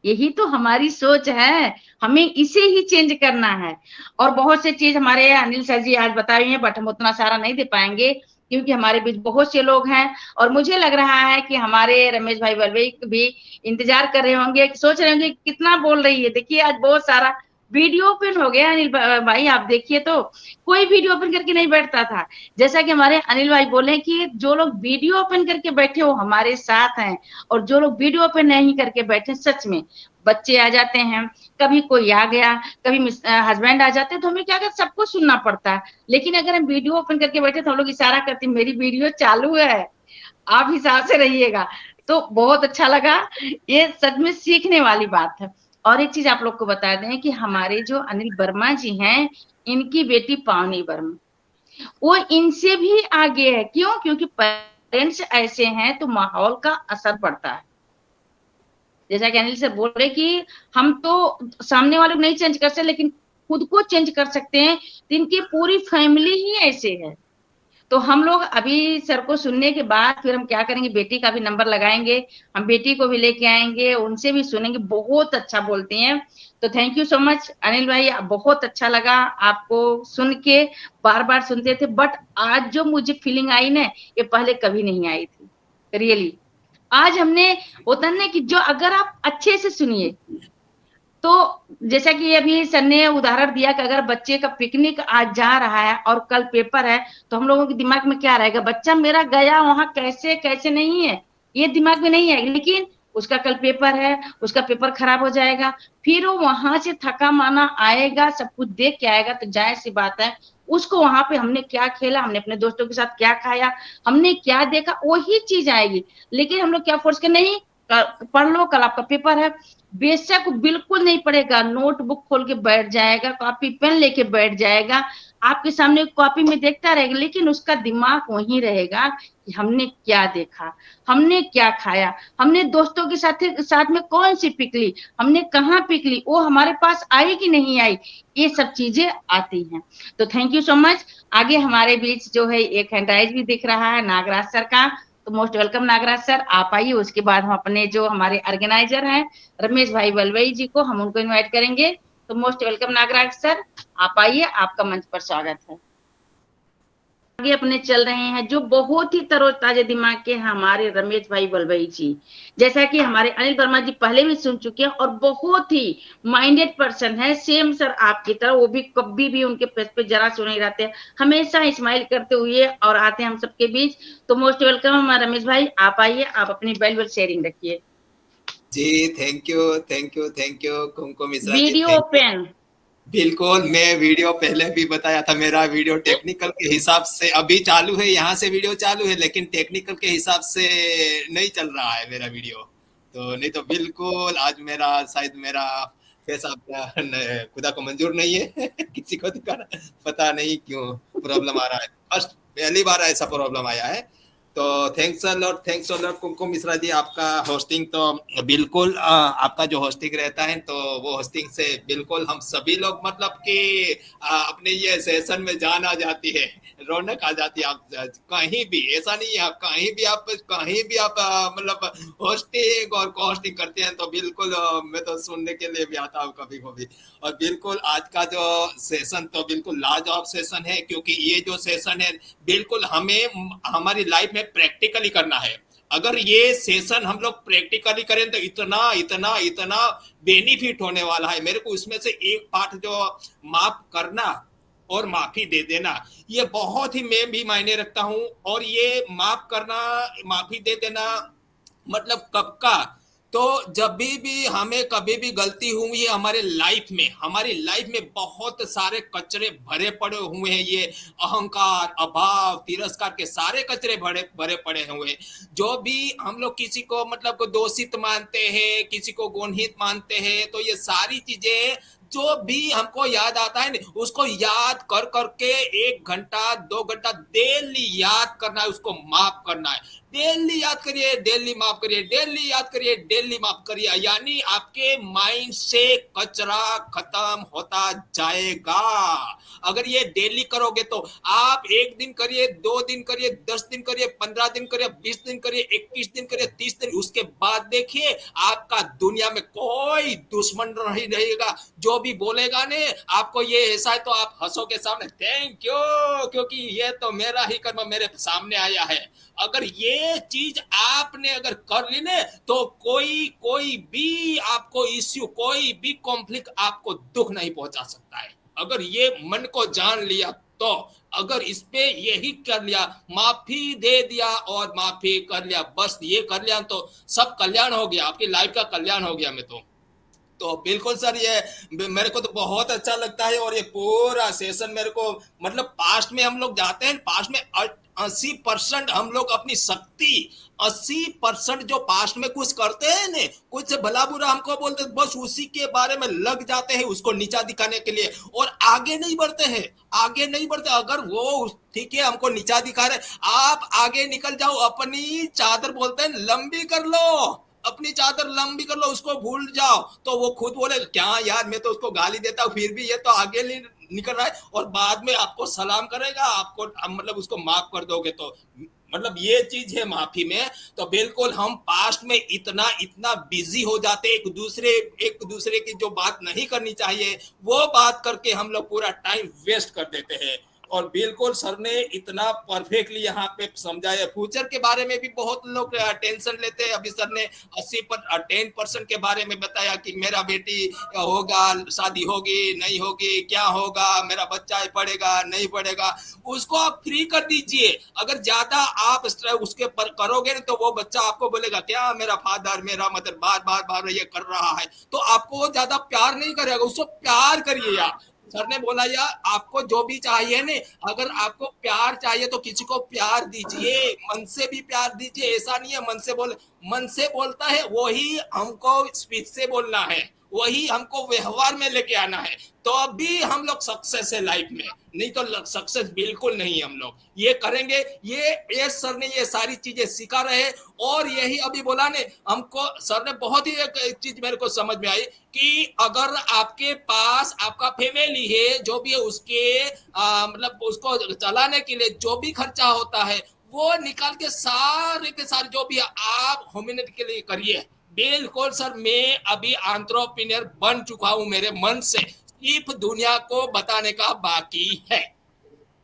यही तो हमारी सोच है, हमें इसे ही चेंज करना है। और बहुत से चीज हमारे अनिल सर जी आज बताए हैं, बट हम उतना सारा नहीं दे पाएंगे क्योंकि हमारे बीच बहुत से लोग हैं। और मुझे लग रहा है कि हमारे रमेश भाई वलवे भी इंतजार कर रहे होंगे, सोच रहे होंगे कितना बोल रही है। देखिए आज बहुत सारा वीडियो ओपन हो गया अनिल भाई, आप देखिए तो कोई वीडियो ओपन करके नहीं बैठता था। जैसा कि हमारे अनिल भाई बोले कि जो लोग वीडियो ओपन करके बैठे हो हमारे साथ हैं, और जो लोग वीडियो ओपन नहीं करके बैठे, सच में बच्चे आ जाते हैं, कभी कोई आ गया, कभी हस्बैंड आ जाते हैं, तो हमें क्या करते, सबको सुनना पड़ता है। लेकिन अगर हम वीडियो ओपन करके बैठे तो हम लोग इशारा करते हैं मेरी वीडियो चालू है, आप हिसाब से रहिएगा। तो बहुत अच्छा लगा, ये सच में सीखने वाली बात है। और एक चीज आप लोग को बता दें कि हमारे जो अनिल वर्मा जी हैं, इनकी बेटी पावनी वर्मा, वो इनसे भी आगे है। क्यों? क्योंकि पेरेंट्स ऐसे हैं तो माहौल का असर पड़ता है। जैसा कि अनिल सर बोल रहे कि हम तो सामने वाले को नहीं चेंज कर सकते, लेकिन खुद को चेंज कर सकते हैं। तो इनकी पूरी फैमिली ही ऐसे है। तो हम लोग अभी सर को सुनने के बाद फिर हम क्या करेंगे, बेटी का भी नंबर लगाएंगे, हम बेटी को भी लेके आएंगे, उनसे भी सुनेंगे। बहुत अच्छा बोलती हैं। तो thank you so much Anil भाई, बहुत अच्छा लगा आपको सुन के। बार बार सुनते थे, बट आज जो मुझे फीलिंग आई ना, ये पहले कभी नहीं आई थी रियली। आज हमने, होता ना कि जो अगर आप अच्छे से सुनिए, तो जैसा कि अभी सर ने उदाहरण दिया कि अगर बच्चे का पिकनिक आज जा रहा है और कल पेपर है, तो हम लोगों के दिमाग में क्या रहेगा, बच्चा मेरा गया वहां कैसे कैसे नहीं है, ये दिमाग में नहीं है। लेकिन उसका कल पेपर है, उसका पेपर खराब हो जाएगा, फिर वो वहां से थका माना आएगा, सब कुछ देख के आएगा, तो जाहिर सी बात है उसको वहां पे हमने क्या खेला, हमने अपने दोस्तों के साथ क्या खाया, हमने क्या देखा, वही चीज आएगी। लेकिन हम लोग क्या फोर्स के, नहीं पढ़ लो कल आपका पेपर है, बेशक बिल्कुल नहीं पढ़ेगा, नोटबुक खोल के बैठ जाएगा, कॉपी पेन लेके बैठ जाएगा, आपके सामने कॉपी में देखता रहेगा, लेकिन उसका दिमाग वहीं रहेगा कि हमने क्या देखा, हमने क्या खाया, हमने दोस्तों के साथ में कौन सी पिक ली, हमने कहाँ पिक ली, वो हमारे पास आई कि नहीं आई, ये सब चीजें आती हैं। तो थैंक यू सो मच। आगे हमारे बीच जो है एक हैंडराइज भी दिख रहा है नागराज सर का, तो मोस्ट वेलकम नागराज सर, आप आइए। उसके बाद हम अपने जो हमारे ऑर्गेनाइजर हैं रमेश भाई वलवई जी को, हम उनको इनवाइट करेंगे। तो मोस्ट वेलकम नागराज सर, आप आइए, आपका मंच पर स्वागत है। आगे अपने चल रहे हैं जो बहुत ही तरोताजा दिमाग के हमारे रमेश भाई वलवई जी, जैसा कि हमारे अनिल वर्मा जी पहले भी सुन चुके हैं, और बहुत ही माइंडेड पर्सन है, सेम सर आपकी तरह। वो भी कभी भी उनके फेस पे जरा से नहीं रहते, हमेशा स्माइल करते हुए और आते हैं हम सबके बीच। तो मोस्ट वेलकम रमेश भाई, आप आइए, आप अपनी वैल्यूएबल शेयरिंग रखिए। जी thank you thank you thank you Kumkum Mishra ji, video thank you. Open. बिल्कुल, मैं वीडियो पहले भी बताया था, मेरा वीडियो टेक्निकल के हिसाब से अभी चालू है, यहाँ से वीडियो चालू है, लेकिन टेक्निकल के हिसाब से नहीं चल रहा है मेरा वीडियो। तो नहीं तो बिल्कुल आज मेरा शायद मेरा फेस आपका खुदा को मंजूर नहीं है किसी को दिखाना, पता नहीं क्यों प्रॉब्लम आ रहा है, फर्स्ट पहली बार ऐसा प्रॉब्लम आया है। तो थैंक्स अ लॉट कुमकुम मिश्रा जी, आपका होस्टिंग तो बिल्कुल आपका जो होस्टिंग रहता है, तो वो होस्टिंग से बिल्कुल हम सभी लोग मतलब कि अपने ये सेशन में जान आ जाती है, रौनक आ जाती है। आप कहीं भी, ऐसा नहीं है, आप कहीं भी आप मतलब होस्टिंग और को होस्टिंग करते हैं, तो बिल्कुल मैं तो सुनने के लिए भी आता हूँ कभी कभी। और बिल्कुल आज का जो सेशन तो बिल्कुल लाजवाब सेशन है, क्योंकि ये जो सेशन है बिल्कुल हमें हमारी लाइफ में प्रैक्टिकली करना है। अगर ये सेशन हम लोग प्रैक्टिकली करें तो इतना इतना इतना बेनिफिट होने वाला है। मेरे को इसमें से एक पार्ट जो माफ करना और माफी दे देना, ये बहुत ही मैं भी मायने रखता हूं। और ये माफ करना माफी दे देना मतलब कब का, तो जब भी हमें कभी भी गलती हुई है हमारी लाइफ में बहुत सारे कचरे भरे पड़े हुए हैं, ये अहंकार, अभाव, तिरस्कार के सारे कचरे भरे पड़े हुए हैं। जो भी हम लोग किसी को मतलब को दोषित मानते हैं, किसी को गुणहित मानते हैं, तो ये सारी चीजें जो भी हमको याद आता है ना उसको याद कर करके 1 घंटा 2 घंटा डेली याद करना है, उसको माफ करना है। डेली याद करिए, डेली माफ करिए, डेली याद करिए, डेली माफ करिए, यानी आपके माइंड से कचरा खत्म होता जाएगा। अगर ये डेली करोगे तो आप 1 दिन करिए, 2 दिन करिए, 10 दिन करिए, 15 दिन करिए, 20 दिन करिए, 21 दिन करिए, 30 दिन, उसके बाद देखिए आपका दुनिया में कोई दुश्मन नहीं रहेगा। जो भी बोलेगा ने आपको ये ऐसा है तो आप हंसोगे सामने, थैंक यू, क्योंकि ये तो मेरा ही कर्म मेरे सामने आया है। अगर ये चीज आपने अगर कर ली ने तो कोई भी आपको इश्यू, कोई भी कॉन्फ्लिक्ट आपको दुख नहीं पहुंचा सकता है। अगर ये मन को जान लिया तो, अगर इस पे यही कर लिया, माफी दे दिया और माफी कर लिया, बस ये कर लिया तो सब कल्याण हो गया, आपकी लाइफ का कल्याण हो गया। मैं तो बिल्कुल सर, ये मेरे को तो बहुत अच्छा लगता है। और ये पूरा सेशन मेरे को, मतलब पास्ट में हम लोग जाते हैं, पास्ट में 80% हम लोग अपनी शक्ति, 80% जो पास्ट में कुछ करते हैं ने, कुछ भला बुरा हमको बोलते हैं, बस उसी के बारे में लग जाते हैं, उसको नीचा दिखाने के लिए, और आगे नहीं बढ़ते हैं, आगे नहीं बढ़ते। अगर वो ठीक है हमको नीचा दिखा रहे, आप आगे निकल जाओ, अपनी चादर बोलते हैं लंबी कर लो, अपनी चादर लंबी कर लो, उसको भूल जाओ, तो वो खुद बोले क्या यार मैं तो उसको गाली देता हूँ फिर भी ये तो आगे नहीं निकल रहा है, और बाद में आपको सलाम करेगा, आपको मतलब उसको माफ कर दोगे तो, मतलब ये चीज है माफी में। तो बिल्कुल हम पास्ट में इतना बिजी हो जाते, एक दूसरे की जो बात नहीं करनी चाहिए वो बात करके हम लोग पूरा टाइम वेस्ट कर देते हैं। और बिल्कुल सर ने इतना परफेक्टली यहाँ पे समझाया। फ्यूचर के बारे में भी बहुत लोग टेंशन लेते हैं। अभी सर ने 10% के बारे में बताया कि मेरा बेटी होगा, शादी होगी नहीं होगी, क्या होगा, मेरा बच्चा पढ़ेगा नहीं पढ़ेगा, उसको आप फ्री कर दीजिए। अगर ज्यादा आप उसके पर करोगे तो वो बच्चा आपको बोलेगा क्या मेरा फादर, मेरा मदर बार ये कर रहा है, तो आपको वो ज्यादा प्यार नहीं करेगा, उसको प्यार करिए आप। सर ने बोला यार आपको जो भी चाहिए ने, अगर आपको प्यार चाहिए तो किसी को प्यार दीजिए, मन से भी प्यार दीजिए। ऐसा नहीं है मन से बोलता है वही हमको स्पीच से बोलना है, वही हमको व्यवहार में लेके आना है, तो अभी हम लोग सक्सेस है लाइफ में, नहीं तो सक्सेस बिल्कुल नहीं। हम लोग ये करेंगे, ये सर ने ये सारी चीजें सिखा रहे हैं। और यही अभी बोला ने हमको, सर ने बहुत ही एक चीज मेरे को समझ में आई कि अगर आपके पास आपका फैमिली है जो भी है, उसके मतलब उसको चलाने के लिए जो भी खर्चा होता है वो निकाल के सारे जो भी आप ह्यूमैनिटी के लिए करिए। बिल्कुल सर, मैं अभी एंटरप्रेन्योर बन चुका हूं मेरे मन से, सिर्फ दुनिया को बताने का बाकी है।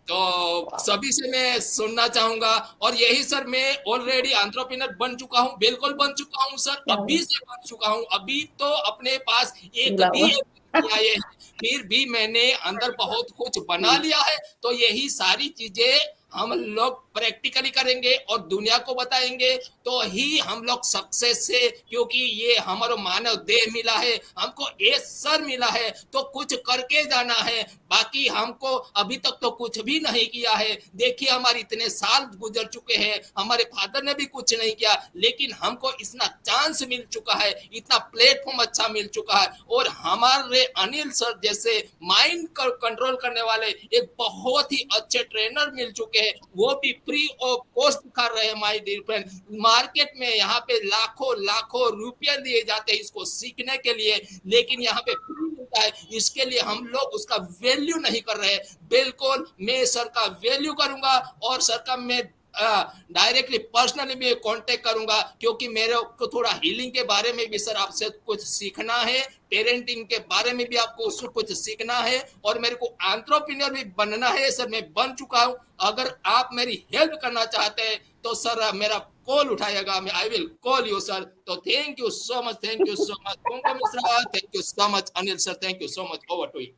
तो सभी से मैं सुनना चाहूंगा। और यही सर, मैं ऑलरेडी एंटरप्रेन्योर बन चुका हूं, बिल्कुल बन चुका हूं सर, अभी से बन चुका हूं। अभी तो अपने पास एक भी आए, फिर भी मैंने अंदर बहुत कुछ बना लिया है। तो यही सारी चीजें हम लोग प्रैक्टिकली करेंगे और दुनिया को बताएंगे तो ही हम लोग सक्सेस से, क्योंकि ये हमारा मानव देह मिला है, हमको ये सर मिला है तो कुछ करके जाना है। बाकी हमको अभी तक तो कुछ भी नहीं किया है। देखिए हमारे इतने साल गुजर चुके हैं, हमारे फादर ने भी कुछ नहीं किया, लेकिन हमको इतना चांस मिल चुका है, इतना प्लेटफॉर्म अच्छा मिल चुका है। और हमारे अनिल सर जैसे माइंड कंट्रोल करने वाले एक बहुत ही अच्छे ट्रेनर मिल चुके हैं, वो भी फ्री ऑफ कॉस्ट कर रहे हैं। माय डियर फ्रेंड, मार्केट में यहाँ पे लाखों रुपया दिए जाते हैं इसको सीखने के लिए, लेकिन यहाँ पे फ्री मिलता है, इसके लिए हम लोग उसका वैल्यू नहीं कर रहे। बिल्कुल मैं सर का वैल्यू करूंगा और सर का मैं डायरेक्टली पर्सनली भी कांटेक्ट करूंगा, क्योंकि मेरे को थोड़ा हीलिंग के बारे में भी सर आपसे कुछ सीखना है, पेरेंटिंग के बारे में भी आपको उसको कुछ सीखना है, और मेरे को एंटरप्रेन्योर भी बनना है सर। मैं बन चुका हूं, अगर आप मेरी हेल्प करना चाहते हैं तो सर मेरा कॉल उठाइएगा, मैं I will call you sir. तो thank you so much, thank you so much Mishra, thank you so much Anil sir, thank you so much, over to you.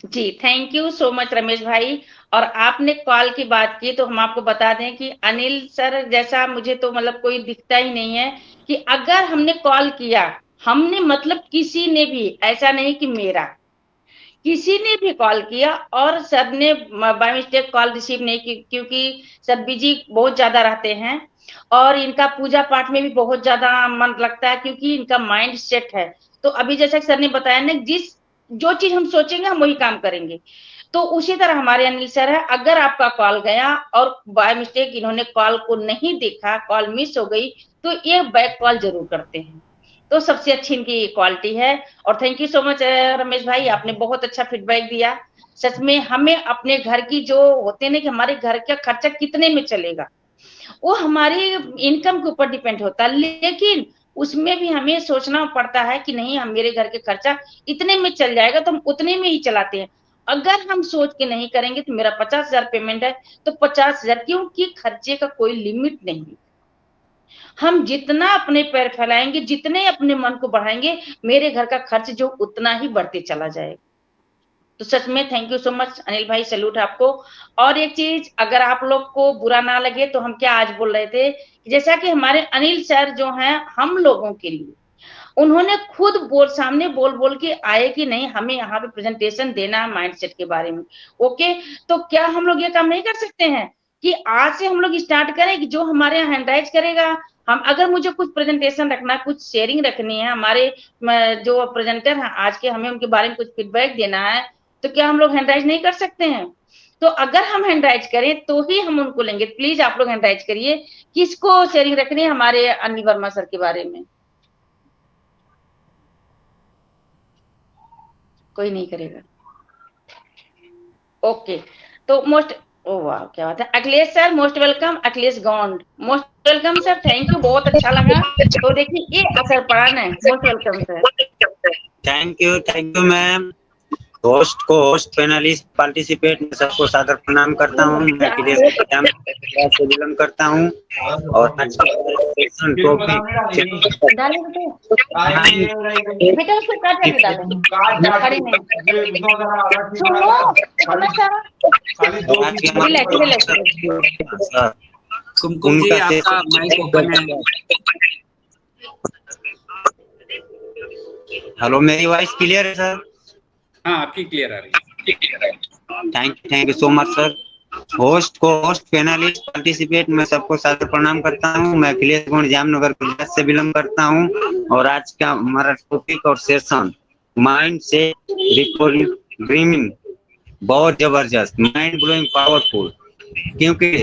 जी thank you so much Ramesh भाई। और आपने call की बात की तो हम आपको बता दें कि अनिल सर जैसा मुझे तो मतलब कोई दिखता ही नहीं है कि अगर हमने कॉल किया, हमने मतलब किसी ने भी ऐसा नहीं कि मेरा, किसी ने भी कॉल किया और सर ने बाय मिस्टेक कॉल रिसीव नहीं की, क्योंकि सर बिजी बहुत ज्यादा रहते हैं और इनका पूजा पाठ में भी बहुत ज्यादा मन लगता है, क्योंकि इनका माइंड सेट है तो अभी जैसा सर ने बताया ना, जो चीज हम सोचेंगे हम वही काम करेंगे। तो उसी तरह हमारे अनिल सर है, अगर आपका कॉल गया और बाय मिस्टेक इन्होंने कॉल को नहीं देखा, कॉल मिस हो गई, तो ये बैक कॉल जरूर करते हैं। तो सबसे अच्छी इनकी क्वालिटी है। और thank you so much Ramesh भाई, आपने बहुत अच्छा फीडबैक दिया। सच में हमें अपने घर की जो होते हैं ना कि हमारे घर का खर्चा कितने में चलेगा, वो हमारी इनकम के ऊपर डिपेंड होता है, लेकिन उसमें भी हमें सोचना पड़ता है कि नहीं, हम मेरे घर के खर्चा इतने में चल जाएगा तो हम उतने में ही चलाते हैं। अगर हम सोच के नहीं करेंगे तो मेरा 50,000 पेमेंट है तो 50,000, क्योंकि खर्चे का कोई लिमिट नहीं। हम जितना अपने पैर फैलाएंगे, जितने अपने मन को बढ़ाएंगे, मेरे घर का खर्च जो उतना ही बढ़ते चला जाएगा। तो सच में thank you so much Anil भाई, सैल्यूट आपको। और एक चीज, अगर आप लोग को बुरा ना लगे तो हम क्या आज बोल रहे थे, जैसा कि हमारे अनिल सर जो हैं हम लोगों के लिए, उन्होंने खुद सामने बोल बोल के आए कि नहीं, हमें यहाँ पे प्रेजेंटेशन देना है माइंडसेट के बारे में। ओके, तो क्या हम लोग ये काम नहीं कर सकते हैं कि आज से हम लोग स्टार्ट करें कि जो हमारे यहाँ हैंडराइज करेगा, हम अगर मुझे कुछ प्रेजेंटेशन रखना, कुछ शेयरिंग रखनी है, हमारे जो प्रेजेंटर हैं आज के, हमें उनके बारे में कुछ फीडबैक देना है, तो क्या हम लोग हैंडराइज नहीं कर सकते हैं? तो अगर हम हैंडराइज करें तो ही हम उनको लेंगे। प्लीज आप लोग हैंडराइज करिए, किसको शेयरिंग रखनी है हमारे अनिल वर्मा सर के बारे में। कोई नहीं करेगा। ओके, तो मोस्ट, ओ वाह क्या बात है, Akhilesh sir most welcome, Akhilesh Gond most welcome sir, thank you, बहुत अच्छा लगा। तो देखिए ये असर पड़ा ना, most welcome sir. Thank you ma'am. Host को होस्ट पैनलिस्ट पार्टिसिपेट में सबको सादर प्रणाम करता हूँ। मैं अखिलेश से बिलोंग करता हूँ और आज सेशन टॉपिक बेटा उसको काट के डालो, खड़े नहीं सुनो, इतना सारा कुमकुम जी आपका माइक ओपन है। हेलो, मेरी वॉइस क्लियर है सर? हाँ, आपकी क्लियर आ रही है। Thank you so much sir. Host को होस्ट पैनलिस्ट पार्टिसिपेट में सबको सादर प्रणाम करता हूँ। मैं अखिलेश गौंड जामनगर गुजरात से बिलोंग करता हूँ और आज का हमारा टॉपिक और सेशन माइंड से ड्रीमिंग बहुत जबरदस्त, माइंड ब्लोइंग, पावरफुल, क्योंकि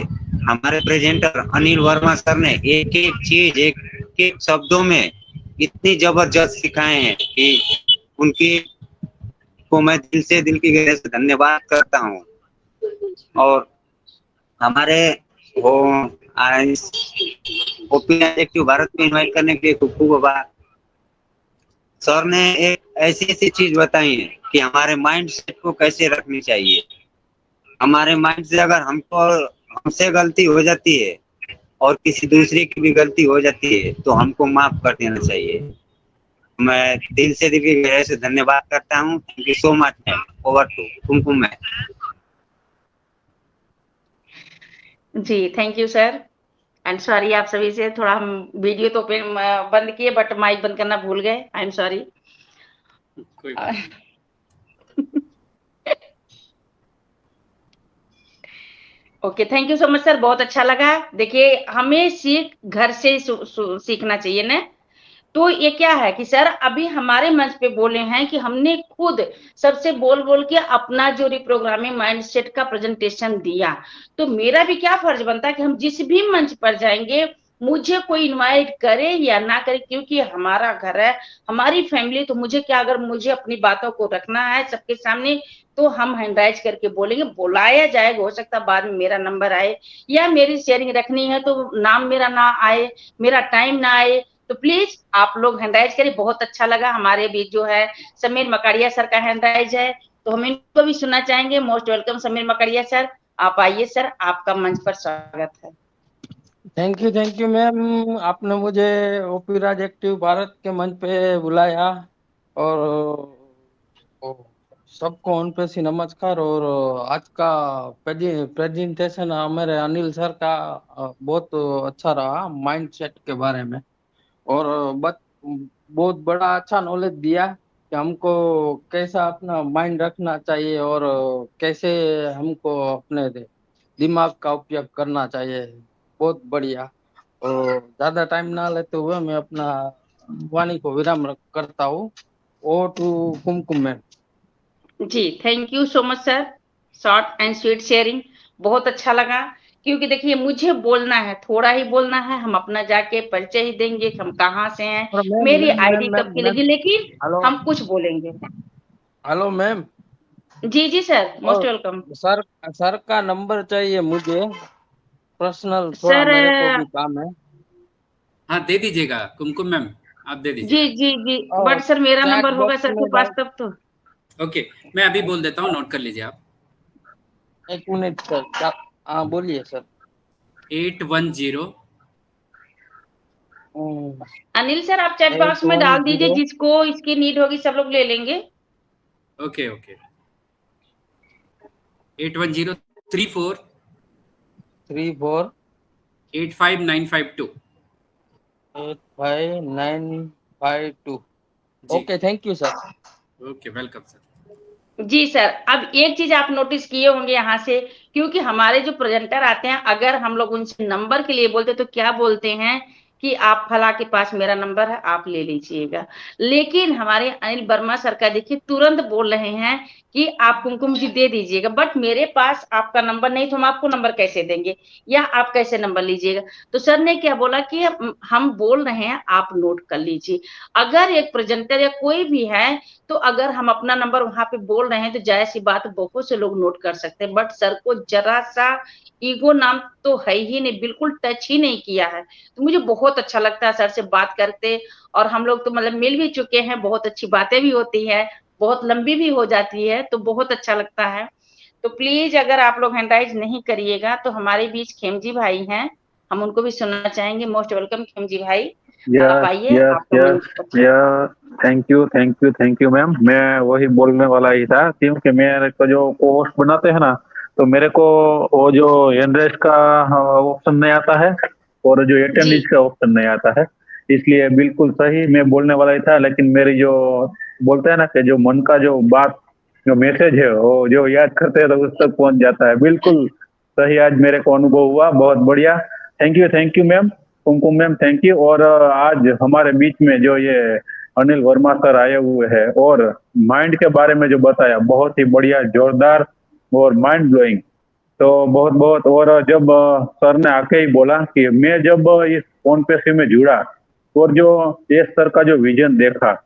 हमारे प्रेजेंटर अनिल वर्मा सर ने एक एक चीज एक एक शब्दों में इतनी जबरदस्त सिखाए हैं कि उनकी को मैं दिल की गहराई से धन्यवाद करता हूँ। और हमारे वो ओपी भारत में इनवाइट करने के लिए खूब आभार। सर ने एक ऐसी चीज बताई है कि हमारे माइंड सेट को कैसे रखनी चाहिए। हमारे माइंड से अगर हमसे गलती हो जाती है और किसी दूसरे की भी गलती हो जाती है तो हमको माफ कर देना चाहिए। मैं दिल की गहराई से धन्यवाद करता हूँ। Thank you so much ma'am. Over to Kumkum ma'am. जी thank you sir, and sorry आप सभी से, थोड़ा हम वीडियो तो बंद किए बट माइक बंद करना भूल गए, आई एम सॉरी। कोई बात नहीं। Okay, thank you so much sir, बहुत अच्छा लगा। देखिए हमें घर से सीखना चाहिए ना। तो ये क्या है कि सर अभी हमारे मंच पे बोले हैं कि हमने खुद सबसे बोल बोल के अपना जो रिप्रोग्रामिंग माइंडसेट का प्रेजेंटेशन दिया, तो मेरा भी क्या फर्ज बनता है कि हम जिस भी मंच पर जाएंगे, मुझे कोई इनवाइट करे या ना करे, क्योंकि हमारा घर है, हमारी फैमिली, तो मुझे क्या, अगर मुझे अपनी बातों को रखना है सबके सामने, तो हम हैंडराइज करके बोलेंगे, बुलाया जाएगा। हो सकता है बाद में मेरा नंबर आए या मेरी शेयरिंग रखनी है तो नाम मेरा ना आए, मेरा टाइम ना आए, तो प्लीज आप लोग हैंडराइज करिए। बहुत अच्छा लगा। हमारे बीच जो है समीर मकड़िया सर का हैंडराइज है, तो हम इनको भी सुनना चाहेंगे। मोस्ट वेलकम समीर मकड़िया सर, आप आइए सर, आपका मंच पर स्वागत है। थैंक यू मैम, आपने मुझे ओपी राज एक्टिव भारत के मंच पे बुलाया और सबको उन पे से नमस्कार। और आज का प्रेजेंटेशन हमारे अनिल सर का बहुत अच्छा रहा माइंड सेट के बारे में, और बहुत बड़ा अच्छा नॉलेज दिया कि हमको कैसा अपना माइंड रखना चाहिए और कैसे हमको अपने दिमाग का उपयोग करना चाहिए। बहुत बढ़िया। और ज्यादा टाइम ना लेते हुए मैं अपना वाणी को विराम करता हूँ। Over to Kumkum ma'am. जी, thank you so much sir, short and sweet sharing, बहुत अच्छा लगा। क्योंकि देखिए मुझे बोलना है, थोड़ा ही बोलना है, हम अपना जाके परिचय ही देंगे कि हम कहाँ से हैं, और मैम मेरी मैम मैम आईडी मैम कब मैम खुलेगी, लेकिन हेलो हम कुछ बोलेंगे। Hello ma'am. जी, जी सर, मोस्ट और वेलकम। सर सर का नंबर चाहिए मुझे, पर्सनल, थोड़ा सर मेरे को भी काम है। हाँ, दे दीजिएगा कुमकुम मैम, आप दे जी, दीजिएगा। जी, जी, और बट सर मेरा चैट नंबर होगा बॉक्स सर में के पास डाल। तब तो। ओके, मैं अभी बोल देता हूँ, नोट कर लीजिए आप। 1 मिनट सर, क्या? हाँ बोलिए सर। 810। अनिल सर आप चैट बॉक्स में डाल दीजिए, 810 जिसको इसकी नीड होगी सब लोग ले लेंगे। Okay okay. 810 34 34 85952। 85952। जी, okay, thank you sir. Okay, welcome sir. जी सर, अब एक चीज़ आप नोटिस किए होंगे यहाँ से, क्योंकि हमारे जो प्रेज़ेंटर आते हैं, अगर हम लोग उनसे नंबर के लिए बोलते हैं, तो क्या बोलते हैं कि आप फलाँ के पास मेरा नंबर है, आप ले लीजिएगा। लेकिन हमारे अनिल वर्मा सर का देखिए तुरंत बोल रहे हैं कि आप कुमकुम जी दे दीजिएगा, बट मेरे पास आपका नंबर नहीं, तो हम आपको नंबर कैसे देंगे? या आप कैसे नंबर लीजिएगा? तो सर ने क्या बोला कि हम बोल रहे हैं, आप नोट कर लीजिए। अगर एक प्रेज़ेंटर या कोई भी है, तो अगर हम अपना नंबर वहां पे बोल रहे हैं तो जाहिर सी बात बहुत से लोग नोट कर सकते हैं, बट सर को जरा सा ईगो नाम तो है ही नहीं, बिल्कुल टच ही नहीं किया है। तो मुझे बहुत अच्छा लगता है सर से बात करते, और हम लोग तो मतलब मिल भी चुके हैं, बहुत अच्छी बातें भी होती है, बहुत लंबी भी हो जाती है, तो बहुत अच्छा लगता है। तो प्लीज अगर आप लोग हैंड राइज नहीं करिएगा, तो हमारे बीच खेमजी भाई हैं, हम उनको भी सुनना चाहेंगे। मोस्ट वेलकम खेमजी भाई, आप यस आइए, यस आपका यस मंच पर। यस। Thank you ma'am. मैं वही बोलने वाला ही था, क्योंकि मेरे को जो पोस्ट बनाते हैं ना, तो मेरे को वो जो एनरेस का ऑप्शन नहीं आता है, और जो जी, अटेंडेंस का ऑप्शन नहीं आता है। इसलिए बिल्कुल सही मैं बोलने वाला ही था, लेकिन मेरी जो बोलते हैं ना कि जो मन का जो बात, जो मैसेज है, वो जो याद करते हैं तो उस तक पहुंच जाता है। बिल्कुल सही आज मेरे को अनुभव हुआ, बहुत बढ़िया। Thank you ma'am, Kumkum ma'am, thank you. और आज हमारे बीच में जो ये अनिल वर्मा सर आए हुए हैं, और माइंड के बारे में जो बताया, बहुत ही बढ़िया, जोरदार और माइंड ब्लोइंग। तो बहुत बहुत। और जब सर ने आके ही बोला कि मैं जब इस फोन पे से में जुड़ा, और जो ये सर का जो विजन देखा,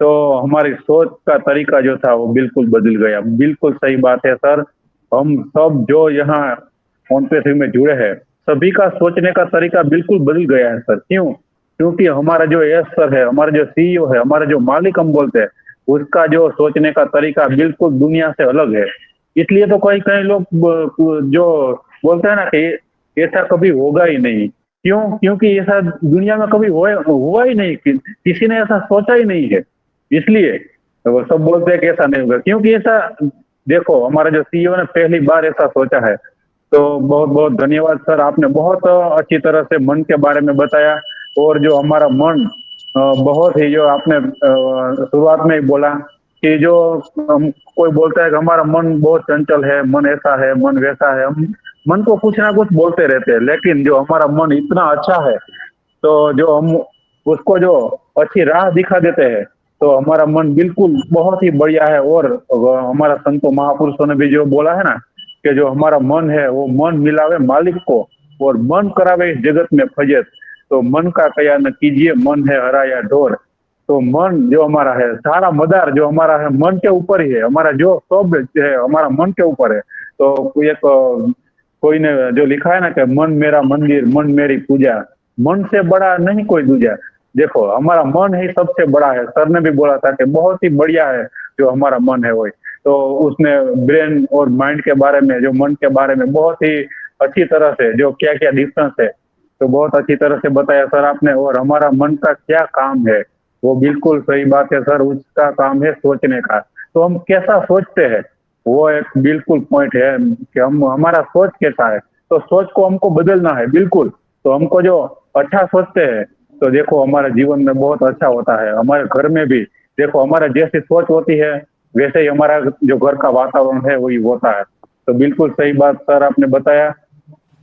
तो हमारी सोच का तरीका जो था वो बिल्कुल बदल गया। बिल्कुल सही बात है सर। हम सब जो यहाँ फोन पे से में जुड़े हैं, सभी का सोचने का तरीका बिल्कुल बदल गया है सर। क्यों? क्योंकि हमारा जो एस सर है, हमारा जो सीईओ है, हमारा जो मालिक हम बोलते हैं, उसका जो सोचने का तरीका बिल्कुल दुनिया से अलग है। इसलिए तो कई कई लोग जो बोलते हैं ना कि ऐसा कभी होगा ही नहीं। क्यों? क्योंकि ऐसा दुनिया में कभी हुआ ही नहीं, किसी ने ऐसा सोचा ही नहीं है। इसलिए वो सब बोलते हैं कि ऐसा नहीं होगा, क्योंकि ऐसा, देखो हमारा जो सीईओ ने पहली बार ऐसा सोचा है। तो बहुत बहुत धन्यवाद सर, आपने बहुत अच्छी तरह से मन के बारे में बताया। और जो हमारा मन, बहुत ही, जो आपने शुरुआत में ही बोला कि जो कोई बोलता है कि हमारा मन बहुत चंचल है, मन ऐसा है, मन वैसा है, हम मन को कुछ ना कुछ बोलते रहते हैं, लेकिन जो हमारा मन इतना अच्छा है, तो जो हम उसको जो अच्छी राह दिखा देते हैं, तो हमारा मन बिल्कुल बहुत ही बढ़िया है। और हमारा संतों महापुरुषों ने भी जो बोला है ना, कि जो हमारा मन है वो मन मिलावे मालिक को, और मन करावे इस जगत में फजत। तो मन का कया न कीजिए, मन है हराया ढोर। तो मन जो हमारा है, सारा मदार जो हमारा है मन के ऊपर ही है। हमारा जो सब है हमारा मन के ऊपर है। तो एक कोई ने जो लिखा है ना कि मन मेरा मंदिर, मन मेरी पूजा, मन से बड़ा नहीं कोई दूजा। देखो हमारा मन ही सबसे बड़ा है। सर ने भी बोला था कि बहुत ही बढ़िया है जो हमारा मन है वही। तो उसने ब्रेन और माइंड के बारे में, जो मन के बारे में बहुत ही अच्छी तरह से, जो क्या क्या डिफरेंस है, तो बहुत अच्छी तरह से बताया सर आपने। और हमारा मन का क्या काम है, वो बिल्कुल सही बात है सर, उसका काम है सोचने का। तो हम कैसा सोचते हैं, वो एक बिल्कुल पॉइंट है कि हम, हमारा सोच कैसा है। तो सोच को हमको बदलना है बिल्कुल। तो हमको जो अच्छा सोचते हैं, तो देखो हमारे जीवन में बहुत अच्छा होता है। हमारे घर में भी देखो, हमारा जैसी सोच होती है वैसे ही हमारा जो घर का वातावरण है वही होता है। तो बिल्कुल सही बात सर आपने बताया।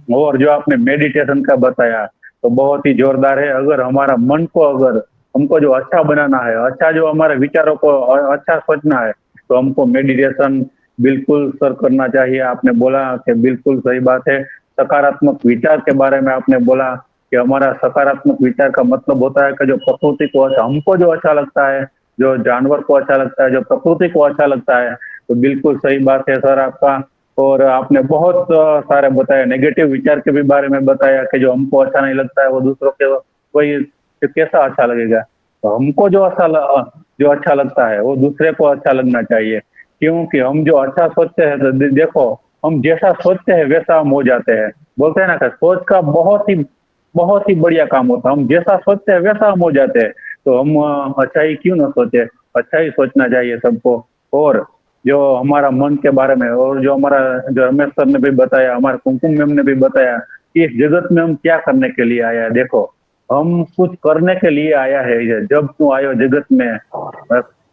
और जो आपने मेडिटेशन का बताया, तो बहुत ही जोरदार है। अगर हमारा मन को, अगर हमको जो अच्छा बनाना है, अच्छा जो हमारे विचारों को अच्छा सोचना है, तो हमको मेडिटेशन बिल्कुल सर करना चाहिए। आपने बोला कि बिल्कुल सही बात है। सकारात्मक विचार के बारे में आपने बोला कि हमारा सकारात्मक विचार का मतलब होता है कि जो प्रकृति को हमको जो अच्छा लगता है, जो जानवर को अच्छा लगता है, जो प्रकृति को अच्छा लगता है, तो बिल्कुल सही बात है सर आपका। और आपने बहुत सारे बताया, नेगेटिव विचार के भी बारे में बताया कि जो हमको अच्छा नहीं लगता है वो दूसरों के कोई कैसा अच्छा लगेगा। तो हमको जो अच्छा लगता है वो दूसरे को अच्छा लगना चाहिए, क्योंकि हम जो अच्छा सोचते हैं तो देखो, हम जैसा सोचते हैं वैसा हम हो जाते हैं। बोलते हैं ना कि सोच का बहुत ही बढ़िया काम होता है। हम जैसा सोचते हैं वैसा हम हो जाते हैं। तो हम अच्छा ही क्यों ना सोचे, अच्छा ही सोचना चाहिए सबको। और जो हमारा मन के बारे में, और जो हमारा जो रमेश सर ने भी बताया, हमारे कुमकुम मैम ने भी बताया कि इस जगत में हम क्या करने के लिए आया है। देखो, हम कुछ करने के लिए आया है। जब तुम आयो जगत में,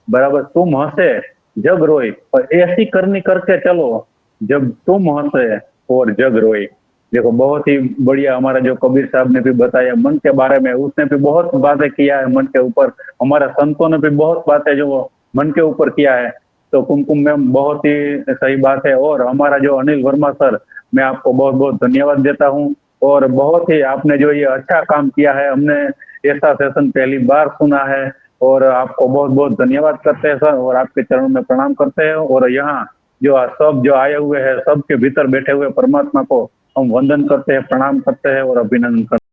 बराबर, तुम हंसे जग रोए, और ऐसी करनी करके चलो जब तुम हंसे और जग रोए। देखो, बहुत ही बढ़िया हमारा जो कबीर साहब ने भी बताया मन के बारे में, उसने भी बहुत बातें किया है मन के ऊपर। हमारा संतों ने भी बहुत बातें जो मन के ऊपर किया है। तो कुमकुम मैम, बहुत ही सही बात है। और हमारा जो अनिल वर्मा सर, मैं आपको बहुत बहुत धन्यवाद देता हूँ। और बहुत ही आपने जो ये अच्छा काम किया है, हमने ऐसा सेशन पहली बार सुना है। और आपको बहुत बहुत धन्यवाद करते हैं सर, और आपके चरणों में प्रणाम करते हैं। और यहाँ जो आए हुए हैं, सबके भीतर बैठे हुए परमात्मा को हम वंदन करते हैं, प्रणाम करते हैं और अभिनंदन करते हैं।